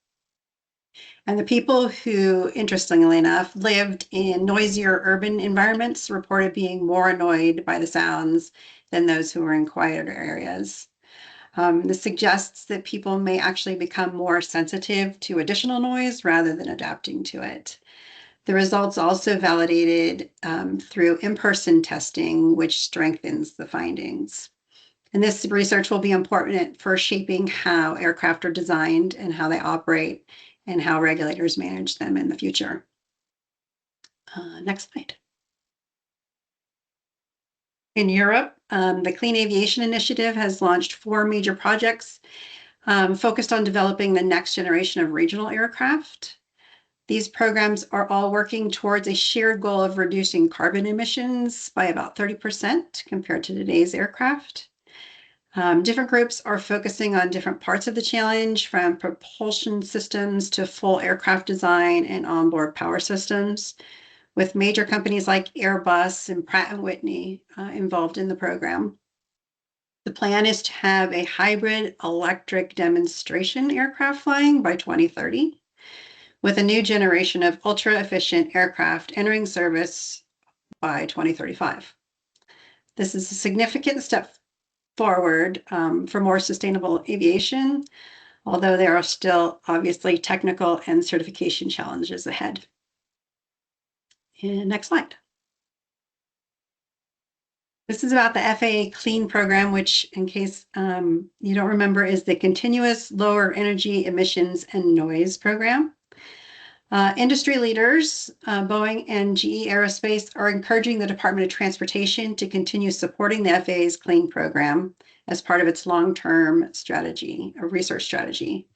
And the people who, interestingly enough, lived in noisier urban environments reported being more annoyed by the sounds than those who were in quieter areas. This suggests that people may actually become more sensitive to additional noise rather than adapting to it. The results also validated through in-person testing, which strengthens the findings. And this research will be important for shaping how aircraft are designed and how they operate and how regulators manage them in the future. Next slide. In Europe, the Clean Aviation Initiative has launched 4 major projects focused on developing the next generation of regional aircraft. These programs are all working towards a shared goal of reducing carbon emissions by about 30% compared to today's aircraft. Different groups are focusing on different parts of the challenge, from propulsion systems to full aircraft design and onboard power systems, with major companies like Airbus and Pratt & Whitney involved in the program. The plan is to have a hybrid electric demonstration aircraft flying by 2030, with a new generation of ultra-efficient aircraft entering service by 2035. This is a significant step forward for more sustainable aviation, although there are still obviously technical and certification challenges ahead. And next slide. This is about the FAA Clean program, which, in case you don't remember, is the Continuous Lower Energy Emissions and Noise program. Industry leaders, Boeing and GE Aerospace, are encouraging the Department of Transportation to continue supporting the FAA's Clean program as part of its long-term strategy, a research strategy.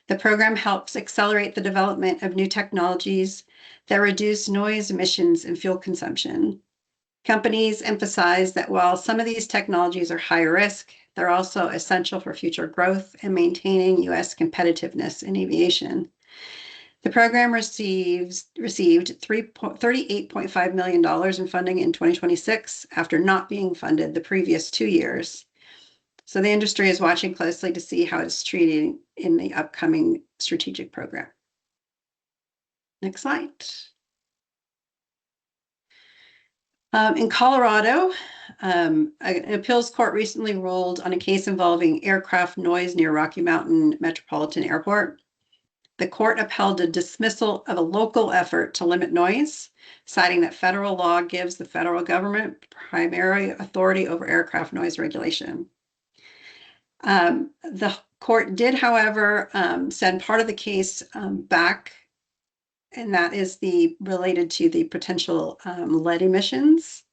The program helps accelerate the development of new technologies that reduce noise emissions and fuel consumption. Companies emphasize that while some of these technologies are high risk, they're also essential for future growth and maintaining U.S. competitiveness in aviation. The program received $38.5 million in funding in 2026 after not being funded the previous 2 years. So the industry is watching closely to see how it's treated in the upcoming strategic program Next slide. In Colorado, an appeals court recently ruled on a case involving aircraft noise near Rocky Mountain Metropolitan Airport. The court upheld a dismissal of a local effort to limit noise, citing that federal law gives the federal government primary authority over aircraft noise regulation. The court did, however, send part of the case back, and that is related to the potential lead emissions.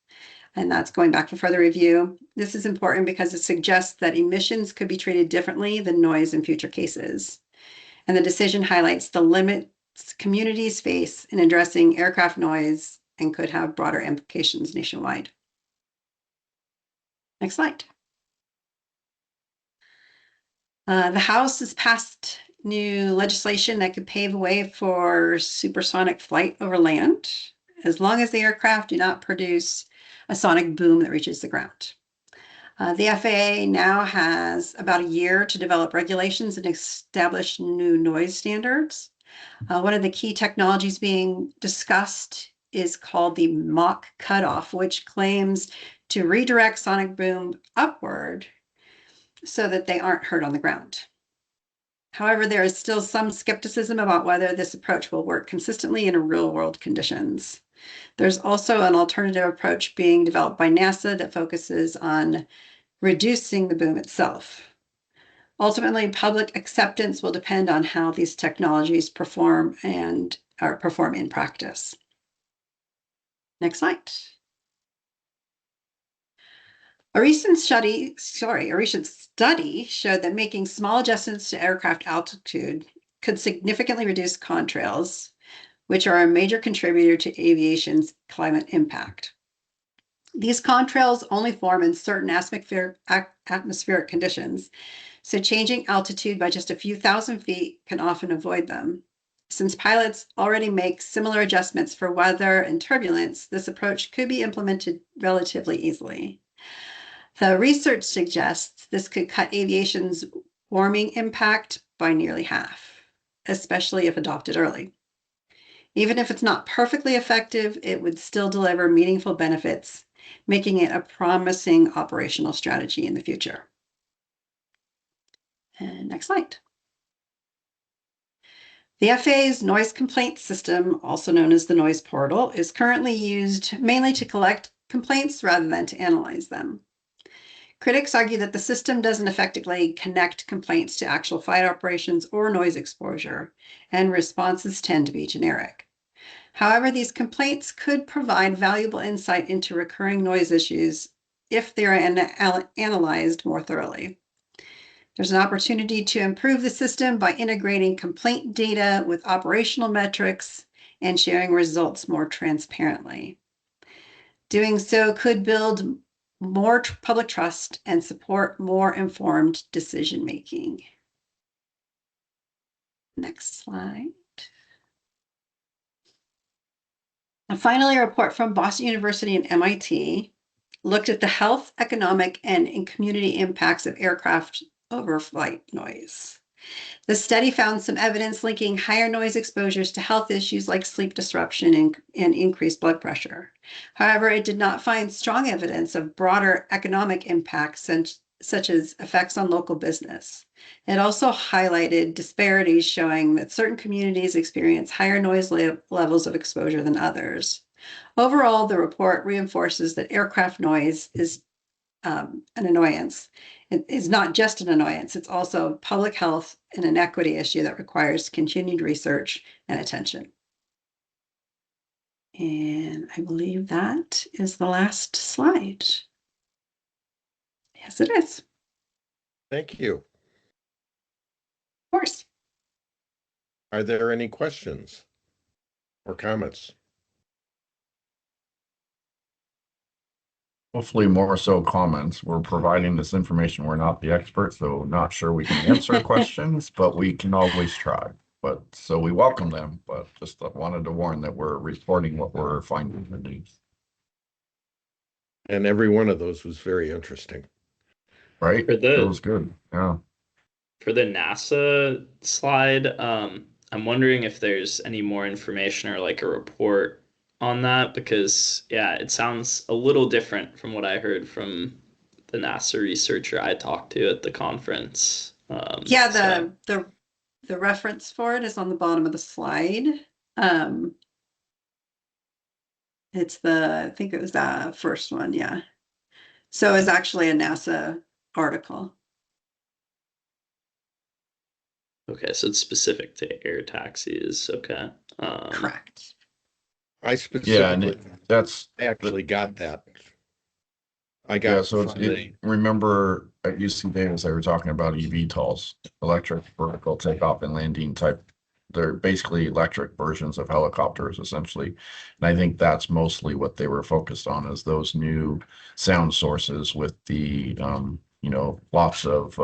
And that's going back for further review. This is important because it suggests that emissions could be treated differently than noise in future cases. And the decision highlights the limits communities face in addressing aircraft noise and could have broader implications nationwide. Next slide. The House has passed new legislation that could pave the way for supersonic flight over land, as long as the aircraft do not produce a sonic boom that reaches the ground. The FAA now has about a year to develop regulations and establish new noise standards. One of the key technologies being discussed is called the Mach cutoff, which claims to redirect sonic boom upward so that they aren't heard on the ground. However, there is still some skepticism about whether this approach will work consistently in real-world conditions. There's also an alternative approach being developed by NASA that focuses on reducing the boom itself. Ultimately, public acceptance will depend on how these technologies perform in practice. Next slide. A recent study showed that making small adjustments to aircraft altitude could significantly reduce contrails, which are a major contributor to aviation's climate impact. These contrails only form in certain atmospheric conditions, so changing altitude by just a few thousand feet can often avoid them. Since pilots already make similar adjustments for weather and turbulence, this approach could be implemented relatively easily. The research suggests this could cut aviation's warming impact by nearly half, especially if adopted early. Even if it's not perfectly effective, it would still deliver meaningful benefits, making it a promising operational strategy in the future. And next slide. The FAA's noise complaint system, also known as the noise portal, is currently used mainly to collect complaints rather than to analyze them. Critics argue that the system doesn't effectively connect complaints to actual flight operations or noise exposure, and responses tend to be generic. However, these complaints could provide valuable insight into recurring noise issues if they are analyzed more thoroughly. There's an opportunity to improve the system by integrating complaint data with operational metrics and sharing results more transparently. Doing so could build more public trust and support more informed decision-making. Next slide. And finally, a report from Boston University and MIT looked at the health, economic, and community impacts of aircraft overflight noise. The study found some evidence linking higher noise exposures to health issues like sleep disruption and increased blood pressure. However, it did not find strong evidence of broader economic impacts such as effects on local business. It also highlighted disparities showing that certain communities experience higher noise levels of exposure than others. Overall, the report reinforces that aircraft noise is an annoyance. It is not just an annoyance, it's also public health and an equity issue that requires continued research and attention. And I believe that is the last slide. Yes, it is. Thank you. Of course. Are there any questions or comments? Hopefully more so comments. We're providing this information. We're not the experts, so not sure we can answer questions, but we can always try. But so we welcome them, but just wanted to warn that we're reporting what we're finding in the news. And every one of those was very interesting. Right? For It was good. Yeah. For the NASA slide, I'm wondering if there's any more information or like a report on that, because yeah, it sounds a little different from what I heard from the NASA researcher I talked to at the conference. Yeah, So the reference for it is on the bottom of the slide. It's I think it was the first one, yeah. So it's actually a NASA article. okay, so it's specific to air taxis. Okay. Correct. I Yeah, specifically and that's, actually got that. I yeah, got so from the, remember at UC Davis, they were talking about eVTOLs, electric vertical takeoff and landing type. They're basically electric versions of helicopters, essentially. And I think that's mostly what they were focused on, is those new sound sources with the, lots of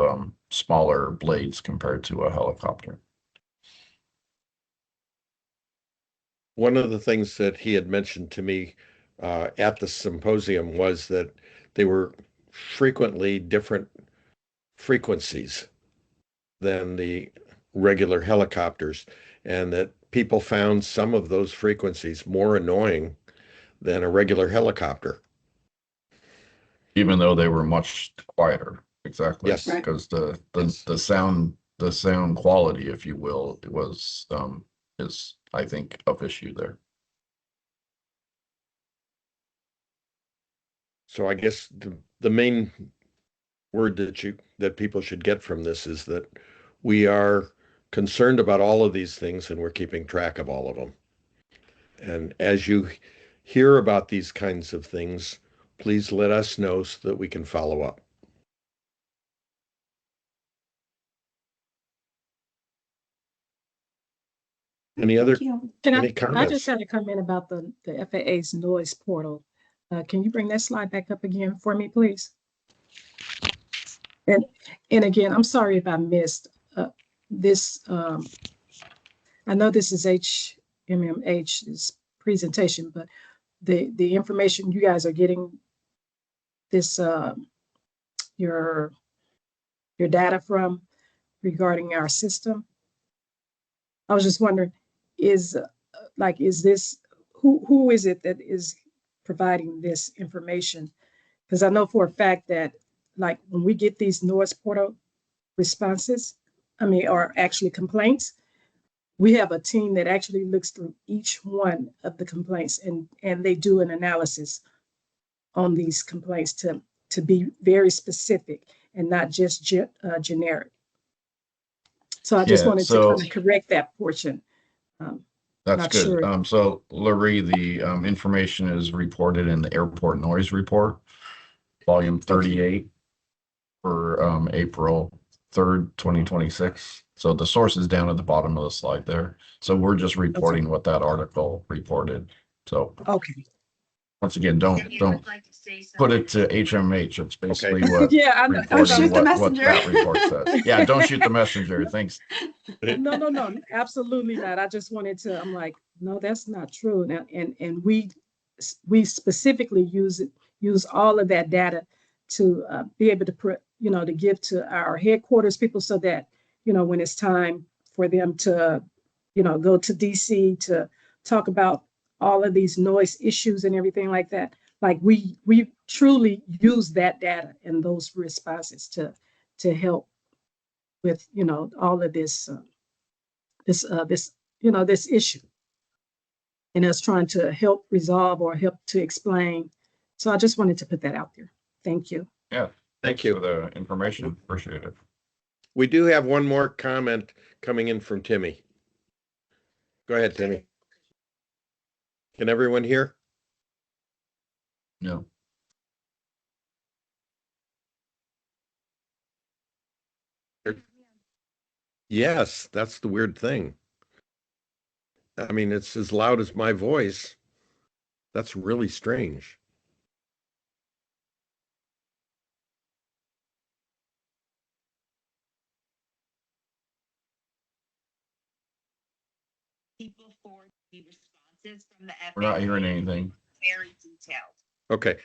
smaller blades compared to a helicopter. one of the things that he had mentioned to me at the symposium was that they were frequently different frequencies than the regular helicopters, and that people found some of those frequencies more annoying than a regular helicopter. Even though they were much quieter, exactly. Yes. Right. Because the Yes. sound quality, if you will, is I think of issue there. So I guess the main word that people should get from this is that we are concerned about all of these things and we're keeping track of all of them. And as you hear about these kinds of things, please let us know so that we can follow up. Any other Thank you. any I comments? just had a comment about the FAA's noise portal. Can you bring that slide back up again for me, please? And again, I'm sorry if I missed this. I know this is HMMH's presentation, but the information you guys are getting this your data from regarding our system. I was just wondering, is this who is it that is providing this information? Because I know for a fact that like when we get these noise portal responses, or actually complaints, we have a team that actually looks through each one of the complaints and they do an analysis on these complaints to be very specific and not just generic. So I just Yeah, wanted to so kind of correct that portion. that's Not good. sure. So Larry, the information is reported in the airport noise report, volume 38 for April 3rd, 2026. So the source is down at the bottom of the slide there. So we're just reporting what that article reported. So Okay. once again, don't put it to HMH. It's basically what Yeah, I know. Don't shoot the what messenger. that report says. Yeah, don't shoot the messenger. Thanks. No, absolutely not. I just wanted to, I'm like, no, that's not true. Now, and we specifically use all of that data to be able to put, to give to our headquarters people so that, when it's time for them to, go to DC to talk about all of these noise issues and everything like that. Like we truly use that data and those responses to help with, all of this this issue, and us trying to help resolve or help to explain. So I just wanted to put that out there. Thank you. Yeah, Thank you for the information. Appreciate it. We do have one more comment coming in from Timmy. Go ahead, Timmy. Can everyone hear? No. Yes, that's the weird thing. I mean, it's as loud as my voice. That's really strange. People for the responses from the We're not hearing FAA, anything. very detailed. Okay.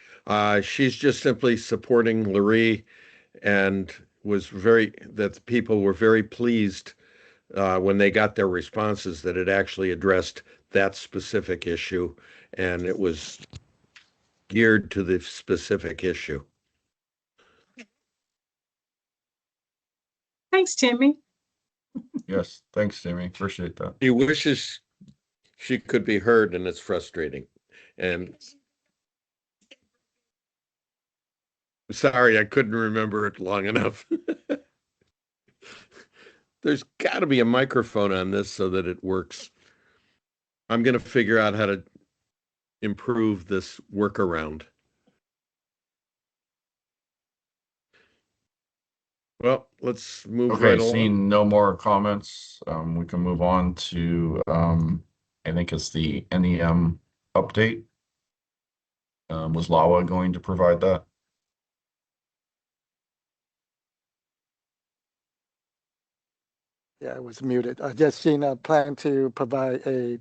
She's just simply supporting Larry and that the people were very pleased when they got their responses that it actually addressed that specific issue and it was geared to the specific issue. Thanks, Timmy. Yes, thanks, Timmy. Appreciate that. She wishes she could be heard, and it's frustrating. And sorry, I couldn't remember it long enough. There's got to be a microphone on this so that it works. I'm going to figure out how to improve this workaround. Well, let's move Okay, right along. seeing no more comments, we can move on to, I think it's the NEM update. Was Lawa going to provide that? Yeah, it was muted. Yes, Gina, plan to provide a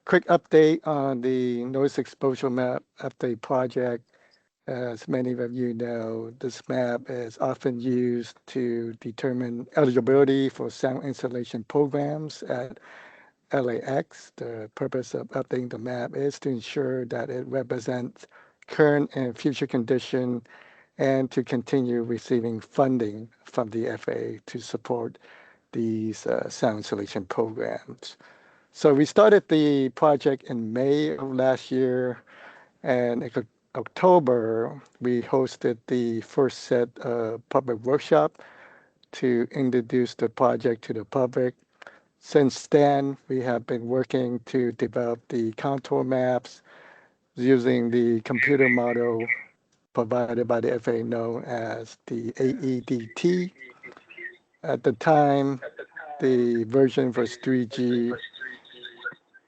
quick update on the noise exposure map update project. As many of you know, this map is often used to determine eligibility for sound installation programs at LAX. The purpose of updating the map is to ensure that it represents current and future condition and to continue receiving funding from the FAA to support these sound installation programs. So we started the project in May of last year, and in October, we hosted the first set of public workshop to introduce the project to the public. Since then, we have been working to develop the contour maps using the computer model provided by the FAA known as the AEDT. At the time, the version was 3G.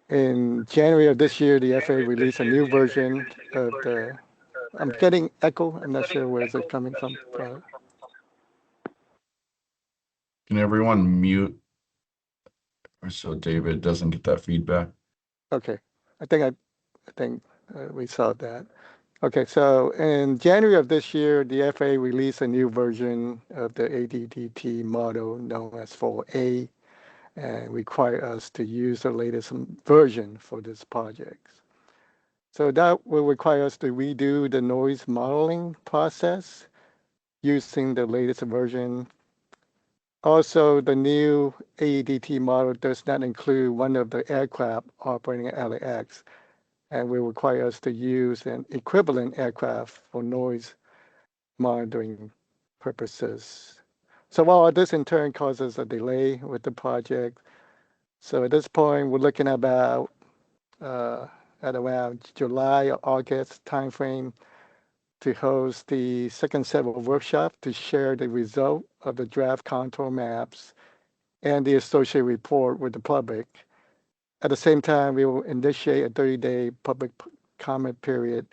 In January of this year, the FAA released a new version of the. I'm getting echo. I'm not sure where is it coming from. Can everyone mute so David doesn't get that feedback? Okay, I think we saw that. Okay, so in January of this year, the FAA released a new version of the ADDT model known as 4A, and require us to use the latest version for this project. So that will require us to redo the noise modeling process using the latest version. Also, the new AEDT model does not include one of the aircraft operating at LAX and will require us to use an equivalent aircraft for noise monitoring purposes. So while this in turn causes a delay with the project, so at this point, we're looking about at around July or August timeframe to host the second set of workshops to share the result of the draft contour maps and the associated report with the public. At the same time, we will initiate a 30-day public comment period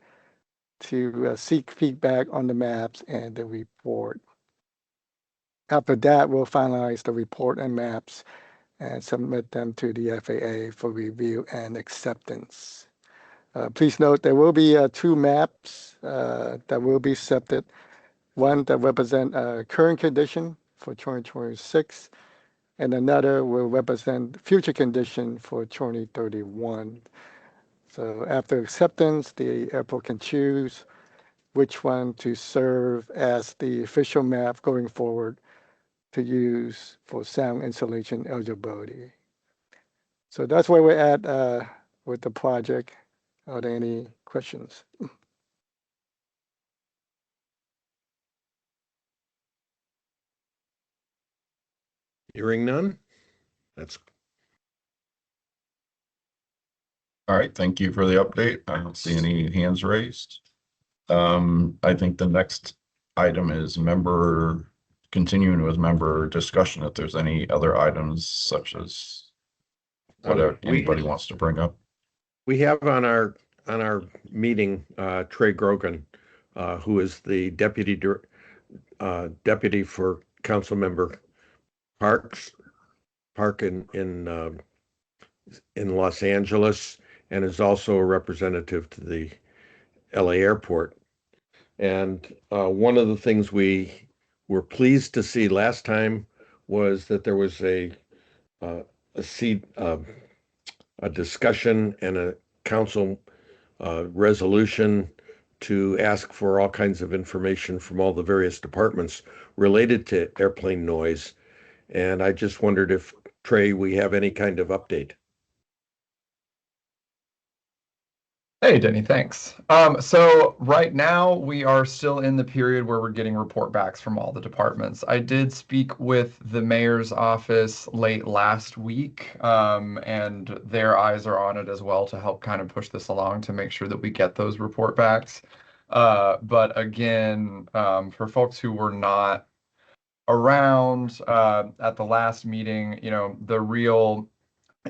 to seek feedback on the maps and the report. After that, we'll finalize the report and maps and submit them to the FAA for review and acceptance. Please note there will be two maps that will be accepted. One that represent current condition for 2026, and another will represent future condition for 2031. So after acceptance, the airport can choose which one to serve as the official map going forward to use for sound installation eligibility. So that's where we're at with the project. Are there any questions? Hearing none? That's All right, thank you for the update. I don't see any hands raised. I think the next item is continuing with member discussion, if there's any other items such as whatever anybody wants to bring up. We have on our meeting Trey Grogan, who is the deputy for council member Park in Los Angeles, and is also a representative to the LA airport. And one of the things we were pleased to see last time was that there was a a discussion and a council resolution to ask for all kinds of information from all the various departments related to airplane noise. And I just wondered if, Trey, we have any kind of update. Hey, Denny, thanks. So right now we are still in the period where we're getting report backs from all the departments. I did speak with the mayor's office late last week, and their eyes are on it as well to help kind of push this along to make sure that we get those report backs. But again, for folks who were not around at the last meeting, the real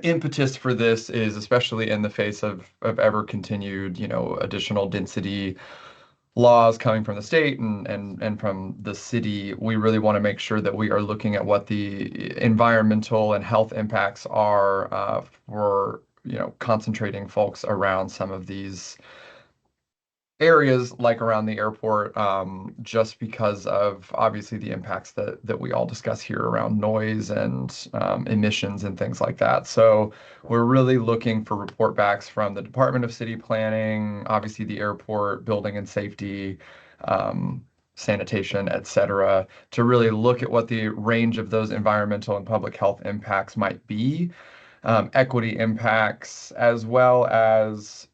impetus for this is, especially in the face of ever continued, additional density laws coming from the state and from the city, we really want to make sure that we are looking at what the environmental and health impacts are for, concentrating folks around some of these areas like around the airport, just because of obviously the impacts that we all discuss here around noise and emissions and things like that. So we're really looking for report backs from the Department of City Planning, obviously the airport, building and safety, sanitation, et cetera, to really look at what the range of those environmental and public health impacts might be, equity impacts, as well as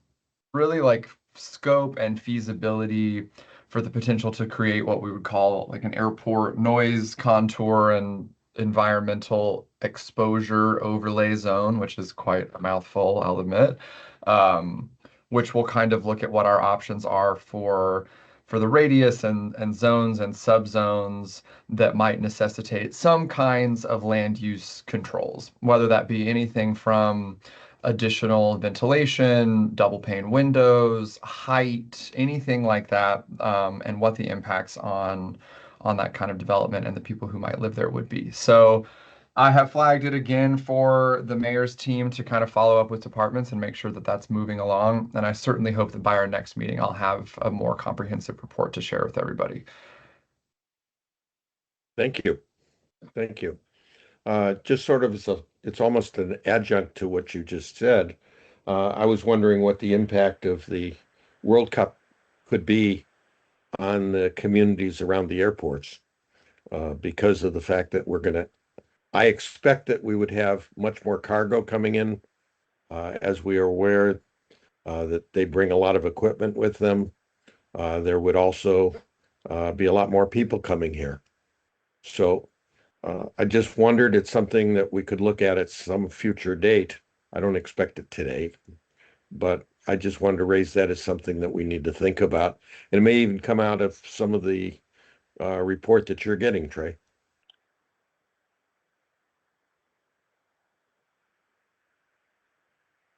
really like scope and feasibility for the potential to create what we would call like an airport noise contour and environmental exposure overlay zone, which is quite a mouthful, I'll admit, which will kind of look at what our options are for the radius and zones and subzones that might necessitate some kinds of land use controls, whether that be anything from additional ventilation, double pane windows, height, anything like that, and what the impacts on that kind of development and the people who might live there would be. So I have flagged it again for the mayor's team to kind of follow up with departments and make sure that that's moving along. And I certainly hope that by our next meeting, I'll have a more comprehensive report to share with everybody. Thank you. Thank you. Just sort of it's almost an adjunct to what you just said. I was wondering what the impact of the World Cup could be on the communities around the airports, because of the fact that I expect that we would have much more cargo coming in, as we are aware that they bring a lot of equipment with them. There would also be a lot more people coming here. So I just wondered, it's something that we could look at some future date. I don't expect it today, but I just wanted to raise that as something that we need to think about. And it may even come out of some of the report that you're getting, Trey.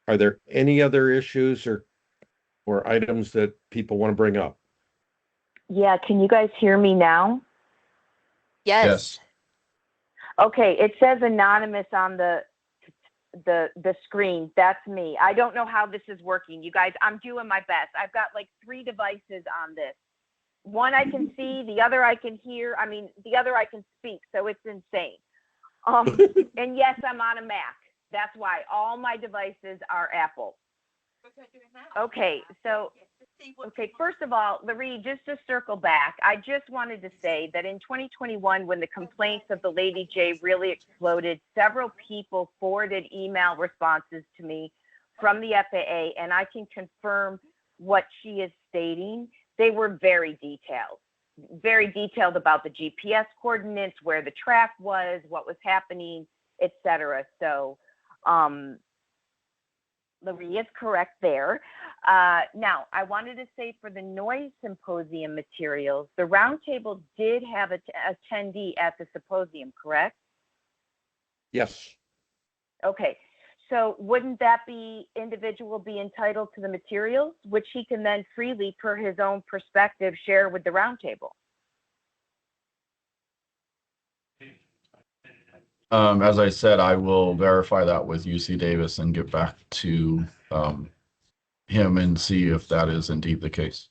Are there any other issues or items that people want to bring up? Yeah, can you guys hear me now? Yes. Okay, it says anonymous on the screen. That's me. I don't know how this is working. You guys, I'm doing my best. I've got like 3 devices on this. One I can see, the other I can hear. I mean, the other I can speak. So it's insane. And yes, I'm on a Mac. That's why all my devices are Apple. Okay, so first of all, Larry, just to circle back, I just wanted to say that in 2021, when the complaints of the Lady J really exploded, several people forwarded email responses to me from the FAA, and I can confirm what she is stating. They were very detailed about the GPS coordinates, where the track was, what was happening, etc. So, Larry is correct there. Now, I wanted to say for the noise symposium materials, the roundtable did have an attendee at the symposium, correct? Yes. Okay, so wouldn't that individual be entitled to the materials, which he can then freely, per his own perspective, share with the roundtable? As I said, I will verify that with UC Davis and get back to him and see if that is indeed the case.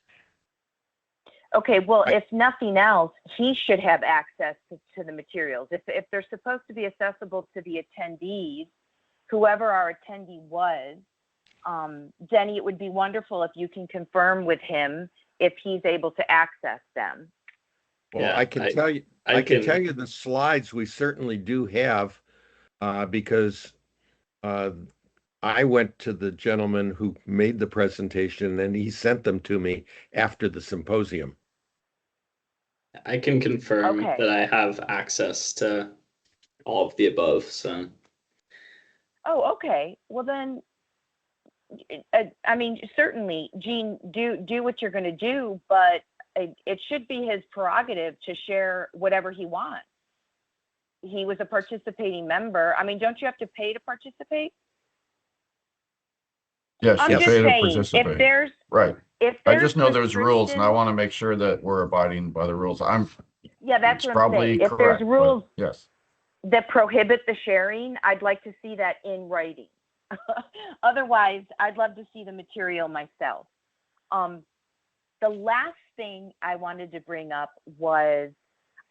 Okay, well, if nothing else, he should have access to the materials. If they're supposed to be accessible to the attendees, whoever our attendee was, Denny, it would be wonderful if you can confirm with him if he's able to access them. Well, Yeah, I can tell you, I can tell you the slides we certainly do have, because I went to the gentleman who made the presentation and he sent them to me after the symposium. I can confirm Okay. that I have access to all of the above. So, Oh, okay. Well then, I mean, certainly, Gene, do what you're going to do, but it should be his prerogative to share whatever he wants. He was a participating member. I mean, don't you have to pay to participate? Yes, I'm you just pay to saying, participate. if there's Right. if I there's just know there's rules and I restrictions- want to make sure that we're abiding by the rules. yeah, that's It's what I'm probably saying. If correct, there's rules but yes. that prohibit the sharing, I'd like to see that in writing. Otherwise, I'd love to see the material myself. The last thing I wanted to bring up was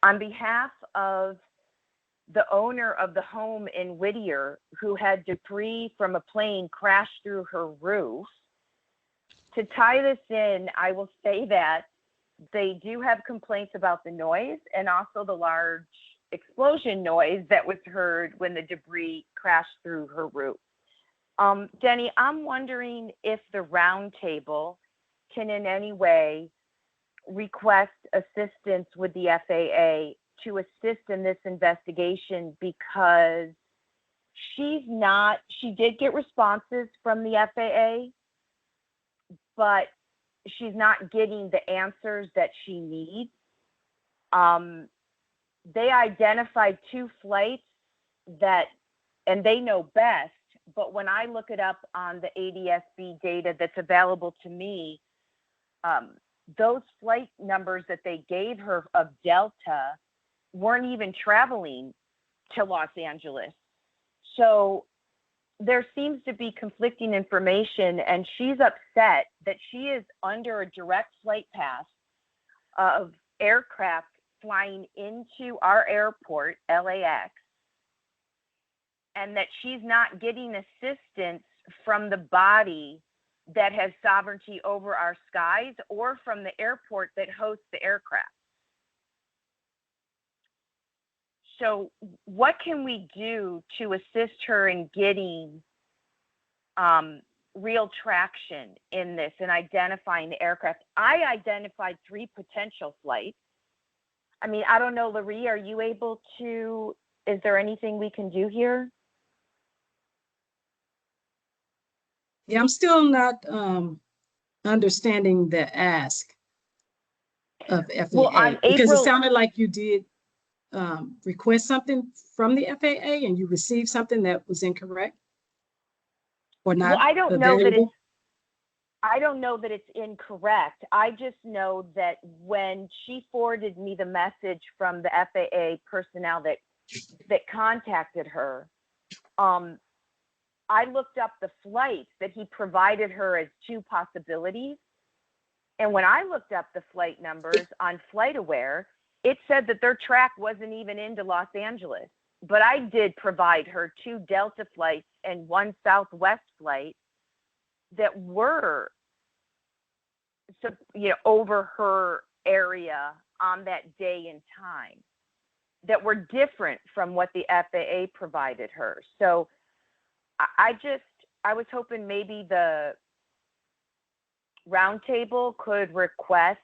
on behalf of the owner of the home in Whittier who had debris from a plane crash through her roof. To tie this in, I will say that they do have complaints about the noise and also the large explosion noise that was heard when the debris crashed through her roof. Denny, I'm wondering if the Roundtable can in any way request assistance with the FAA to assist in this investigation, because she did get responses from the FAA, but she's not getting the answers that she needs. They identified 2 flights and they know best, but when I look it up on the ADSB data that's available to me, those flight numbers that they gave her of Delta weren't even traveling to Los Angeles. So there seems to be conflicting information, and she's upset that she is under a direct flight path of aircraft flying into our airport, LAX, and that she's not getting assistance from the body that has sovereignty over our skies or from the airport that hosts the aircraft. So what can we do to assist her in getting real traction in this and identifying the aircraft? I identified 3 potential flights. I mean, I don't know, Larry, are you able to, is there anything we can do here? Yeah, I'm still not understanding the ask of FAA, Well, on because it April, sounded like you did request something from the FAA and you received something that was incorrect or not well, I don't know available. that it's incorrect. I just know that when she forwarded me the message from the FAA personnel that contacted her, I looked up the flights that he provided her as 2 possibilities. And when I looked up the flight numbers on FlightAware, it said that their track wasn't even into Los Angeles. But I did provide her 2 Delta flights and 1 Southwest flight that were, over her area on that day and time, that were different from what the FAA provided her. So I was hoping maybe the Roundtable could request,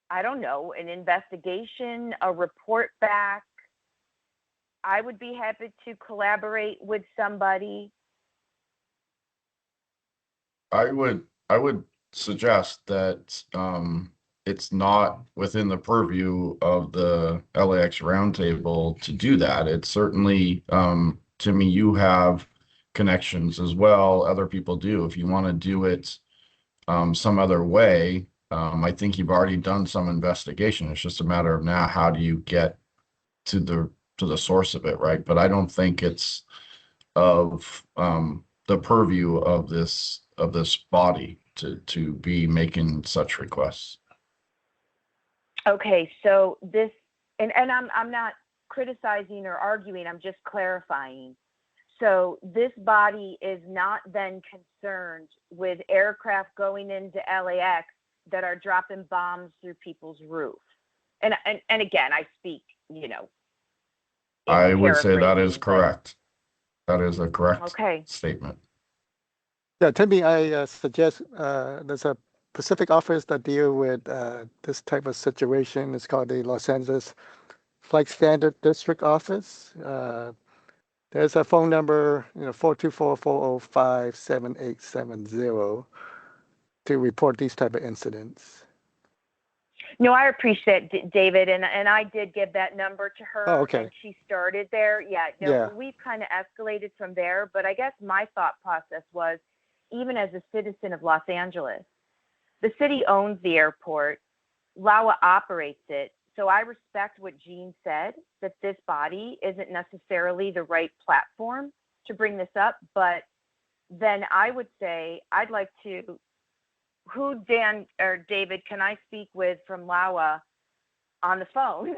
I don't know, an investigation, a report back. I would be happy to collaborate with somebody. I would suggest that it's not within the purview of the LAX Roundtable to do that. It's certainly, to me, you have connections as well. Other people do. If you want to do it some other way, I think you've already done some investigation. It's just a matter of now, how do you get to the source of it, right? But I don't think it's of the purview of this body. to be making such requests. Okay, so this, and I'm not criticizing or arguing, I'm just clarifying. So this body is not then concerned with aircraft going into LAX that are dropping bombs through people's roof. And again, I speak, you know, I would say that is paraphrasing, but correct. That is a correct okay. statement. Yeah, Timmy, I suggest there's a Pacific office that deal with this type of situation. It's called the Los Angeles Flight Standard District Office. There's a phone number, 424-405-7870 to report these type of incidents. No, I appreciate David, and I did give that number to her, Oh, okay. and she started there. Yeah, no, Yeah. we've kind of escalated from there, but I guess my thought process was, even as a citizen of Los Angeles, the city owns the airport, LAWA operates it, so I respect what Jean said, that this body isn't necessarily the right platform to bring this up, but then I would say I'd like to, who, Dan or David, can I speak with from LAWA on the phone,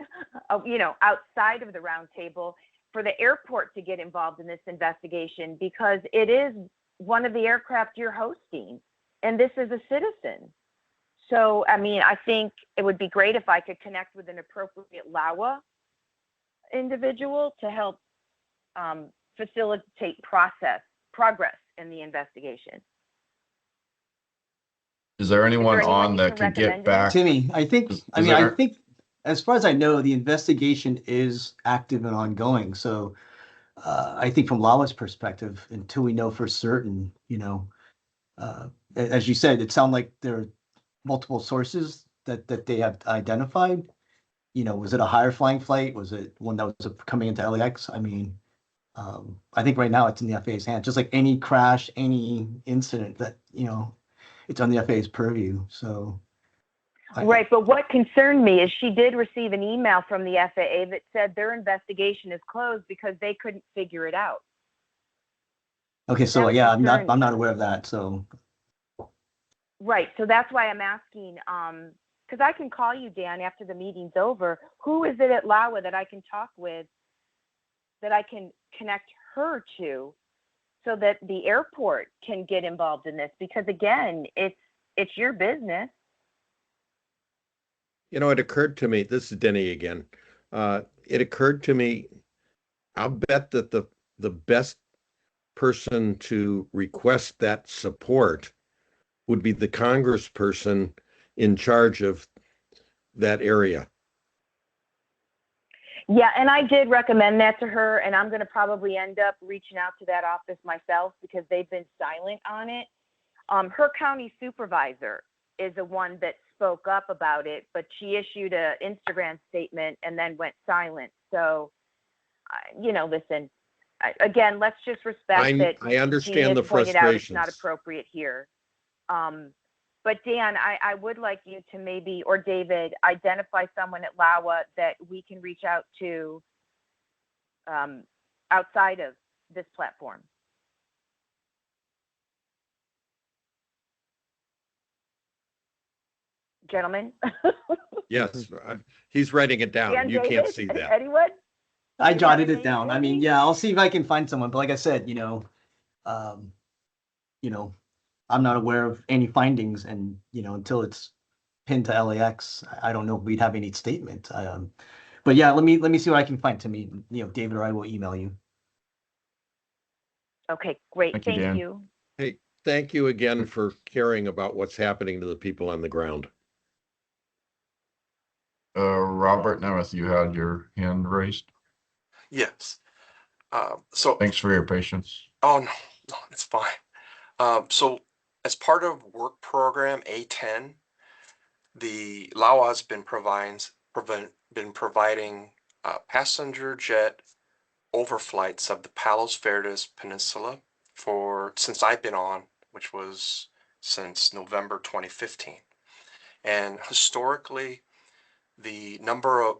outside of the roundtable, for the airport to get involved in this investigation, because it is one of the aircraft you're hosting, and this is a citizen. So, I mean, I think it would be great if I could connect with an appropriate LAWA individual to help facilitate progress in the investigation. Is there anyone anyone on you that can can get recommend? back? Timmy, I think, Is I mean, I there- think, as far as I know, the investigation is active and ongoing. So I think from Lawa's perspective, until we know for certain, as you said, it sounded like there are multiple sources that they have identified. Was it a higher flying flight? Was it one that was coming into LAX? I mean, I think right now it's in the FAA's hands, just like any crash, any incident that, it's on the FAA's purview. So. Right, but what concerned me is she did receive an email from the FAA that said their investigation is closed because they couldn't figure it out. Okay, so That yeah, I'm concerned not me. aware of that. So Right, so that's why I'm asking, because I can call you, Dan, after the meeting's over. Who is it at LAWA that I can talk with, that I can connect her to, so that the airport can get involved in this? Because again, it's your business. It occurred to me, this is Denny again. It occurred to me, I'll bet that the best person to request that support would be the congressperson in charge of that area. Yeah, and I did recommend that to her, and I'm going to probably end up reaching out to that office myself because they've been silent on it. Her county supervisor is the one that spoke up about it, but she issued an Instagram statement and then went silent. So, listen, again, let's just respect that. I understand Jean the has pointed out it's frustrations. not appropriate here. But Dan, I would like you to maybe, or David, identify someone at LAWA that we can reach out to outside of this platform. Gentlemen? Yes, he's writing it down. Dan, You David, can't see that. anyone? I You jotted have a it down. name, I mean, maybe? yeah, I'll see if I can find someone. But like I said, I'm not aware of any findings, and until it's pinned to LAX, I don't know if we'd have any statement. But yeah, let me see what I can find. To me, David or I will email you. Okay, great. Thank you, Thank Dan. you. Hey, thank you again for caring about what's happening to the people on the ground. Robert Nemeth, you had your hand raised. Yes. So, Thanks for your patience. oh no, it's fine. So as part of work program A10, the LAWA has been providing passenger jet overflights of the Palos Verdes Peninsula since I've been on, which was since November 2015. And historically, the number of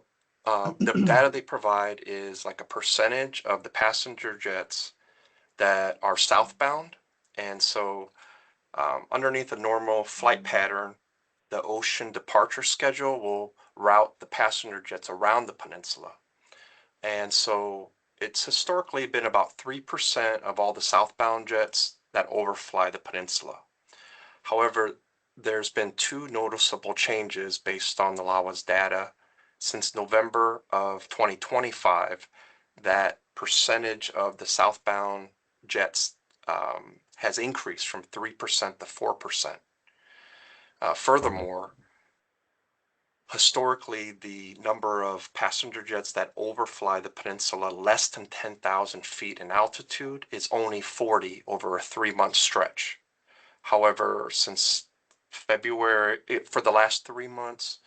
the data they provide is like a percentage of the passenger jets that are southbound. And so Underneath a normal flight pattern, the ocean departure schedule will route the passenger jets around the peninsula. And so it's historically been about 3% of all the southbound jets that overfly the peninsula. However, there's been two noticeable changes based on the LAWA's data. Since November of 2025, that percentage of the southbound jets has increased from 3% to 4%. Furthermore, historically, the number of passenger jets that overfly the peninsula less than 10,000 feet in altitude is only 40 over a 3-month stretch. However, since February, for the last 3 months,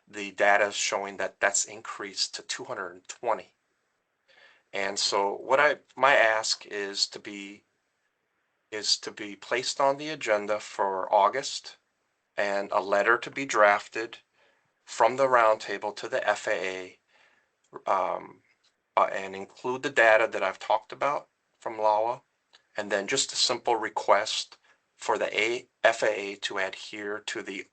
the data is showing that that's increased to 220. And so my ask is to be placed on the agenda for August, and a letter to be drafted from the roundtable to the FAA, and include the data that I've talked about from LAWA, and then just a simple request for the FAA to adhere to the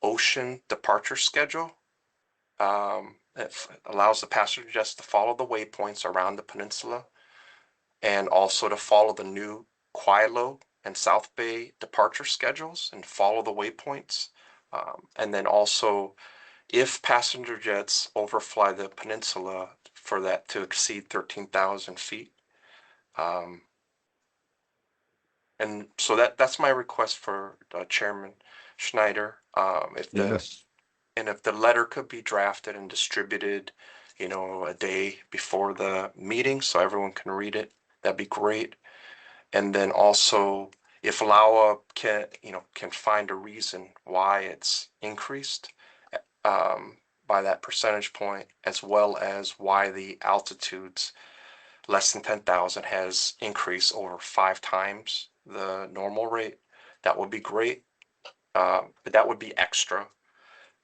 ocean departure schedule. It allows the passenger jets to follow the waypoints around the peninsula, and also to follow the new Quilo and South Bay departure schedules and follow the waypoints. And then also, if passenger jets overfly the peninsula, for that to exceed 13,000 feet. And so that's my request for Chairman Schneider. If the letter could be drafted and distributed, a day before the meeting so everyone can read it, that'd be great. And then also, if LAWA can find a reason why it's increased by that percentage point, as well as why the altitudes less than 10,000 has increased over 5 times the normal rate, that would be great. But that would be extra.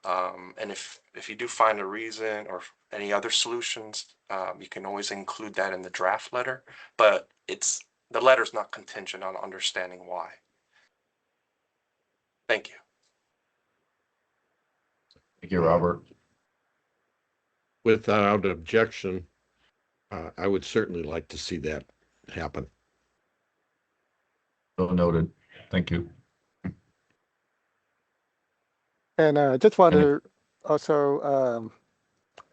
And if you do find a reason or any other solutions, you can always include that in the draft letter. But the letter's not contingent on understanding why. Thank you. Thank you, Robert. Without objection, I would certainly like to see that happen. So noted. Thank you. And I just want to also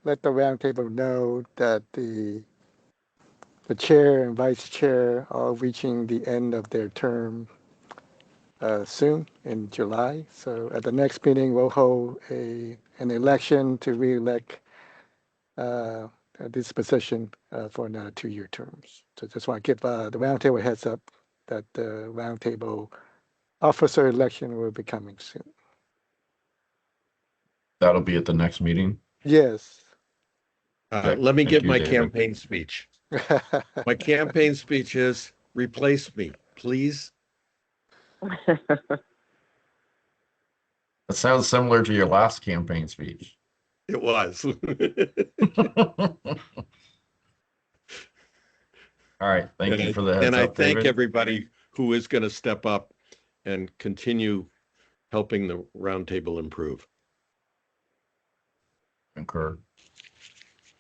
let the roundtable know that the chair and vice chair are reaching the end of their term soon in July. So at the next meeting, we'll hold an election to re-elect this position for another 2-year terms. So just want to give the roundtable a heads up that the roundtable officer election will be coming soon. That'll be at the next meeting. Yes. Let me give my David. campaign speech. My campaign speech is, replace me, please. That sounds similar to your last campaign speech. It was. All right. Thank you for the heads up, I thank David. everybody who is going to step up and continue helping the roundtable improve. Concur.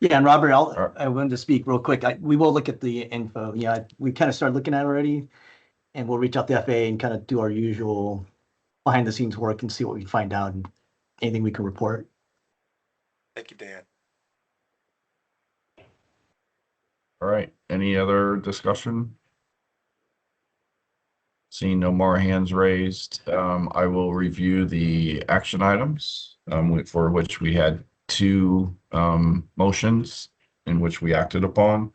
Yeah, and Robert, I wanted to speak real quick. We will look at the info. Yeah, we kind of started looking at it already, and we'll reach out to the FAA and kind of do our usual behind the scenes work and see what we find out and anything we can report. Thank you, Dan. All right. Any other discussion? Seeing no more hands raised, I will review the action items for which we had 2 motions in which we acted upon.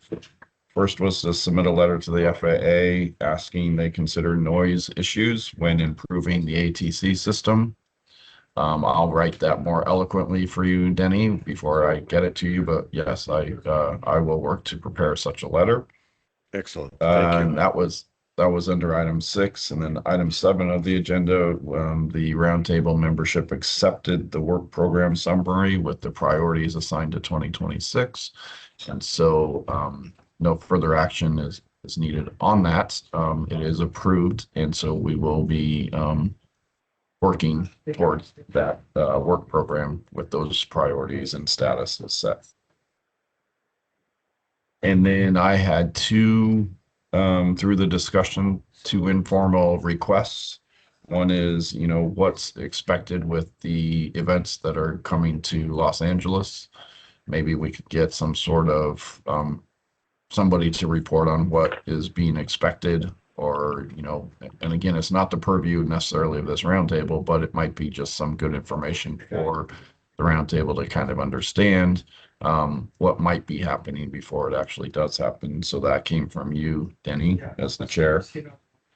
First was to submit a letter to the FAA asking they consider noise issues when improving the ATC system. I'll write that more eloquently for you, Denny, before I get it to you. But yes, I will work to prepare such a letter. Excellent. Thank you. And that was under item 6, and then item 7 of the agenda. The roundtable membership accepted the work program summary with the priorities assigned to 2026, and so no further action is is needed on that. It is approved, and so we will be working towards that work program with those priorities and statuses set. And then I had two, through the discussion, two informal requests. One is, what's expected with the events that are coming to Los Angeles. Maybe we could get some sort of somebody to report on what is being expected, or, and again, it's not the purview necessarily of this roundtable, but it might be just some good information for the roundtable to kind of understand what might be happening before it actually does happen. So that came from you, Denny, as the chair.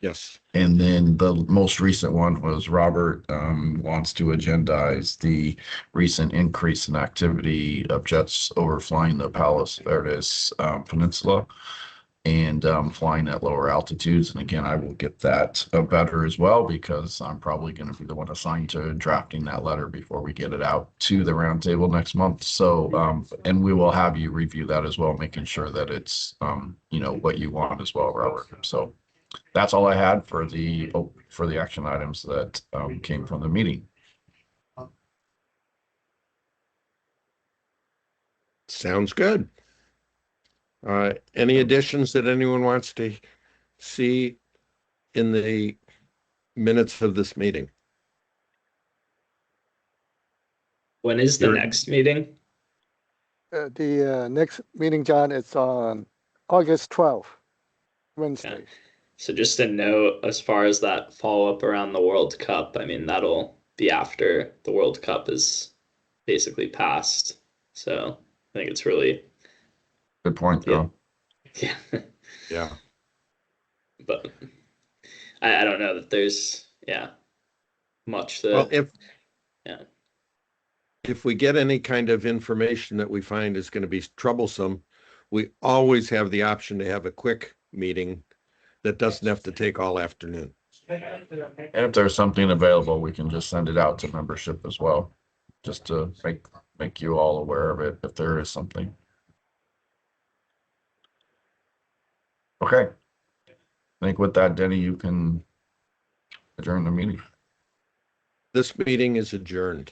Yes. And then the most recent one was Robert wants to agendize the recent increase in activity of jets overflying the Palos Verdes Peninsula and flying at lower altitudes. And again, I will get that better as well, because I'm probably going to be the one assigned to drafting that letter before we get it out to the roundtable next month. So, and we will have you review that as well, making sure that it's, what you want as well, Robert. So that's all I had for the action items that came from the meeting. Sounds good. Any additions that anyone wants to see in the minutes of this meeting? When is the next meeting? The next meeting, John, is on August 12th, Wednesday. Okay. So just a note as far as that follow-up around the World Cup, I mean, that'll be after the World Cup is basically passed. So I think it's really good point, though. Yeah. Yeah. But I don't know that there's much that. Well, if we get any kind of information that we find is going to be troublesome, we always have the option to have a quick meeting that doesn't have to take all afternoon. And if there's something available, we can just send it out to membership as well, just to make you all aware of it if there is something. Okay. I think with that, Denny, you can adjourn the meeting. This meeting is adjourned.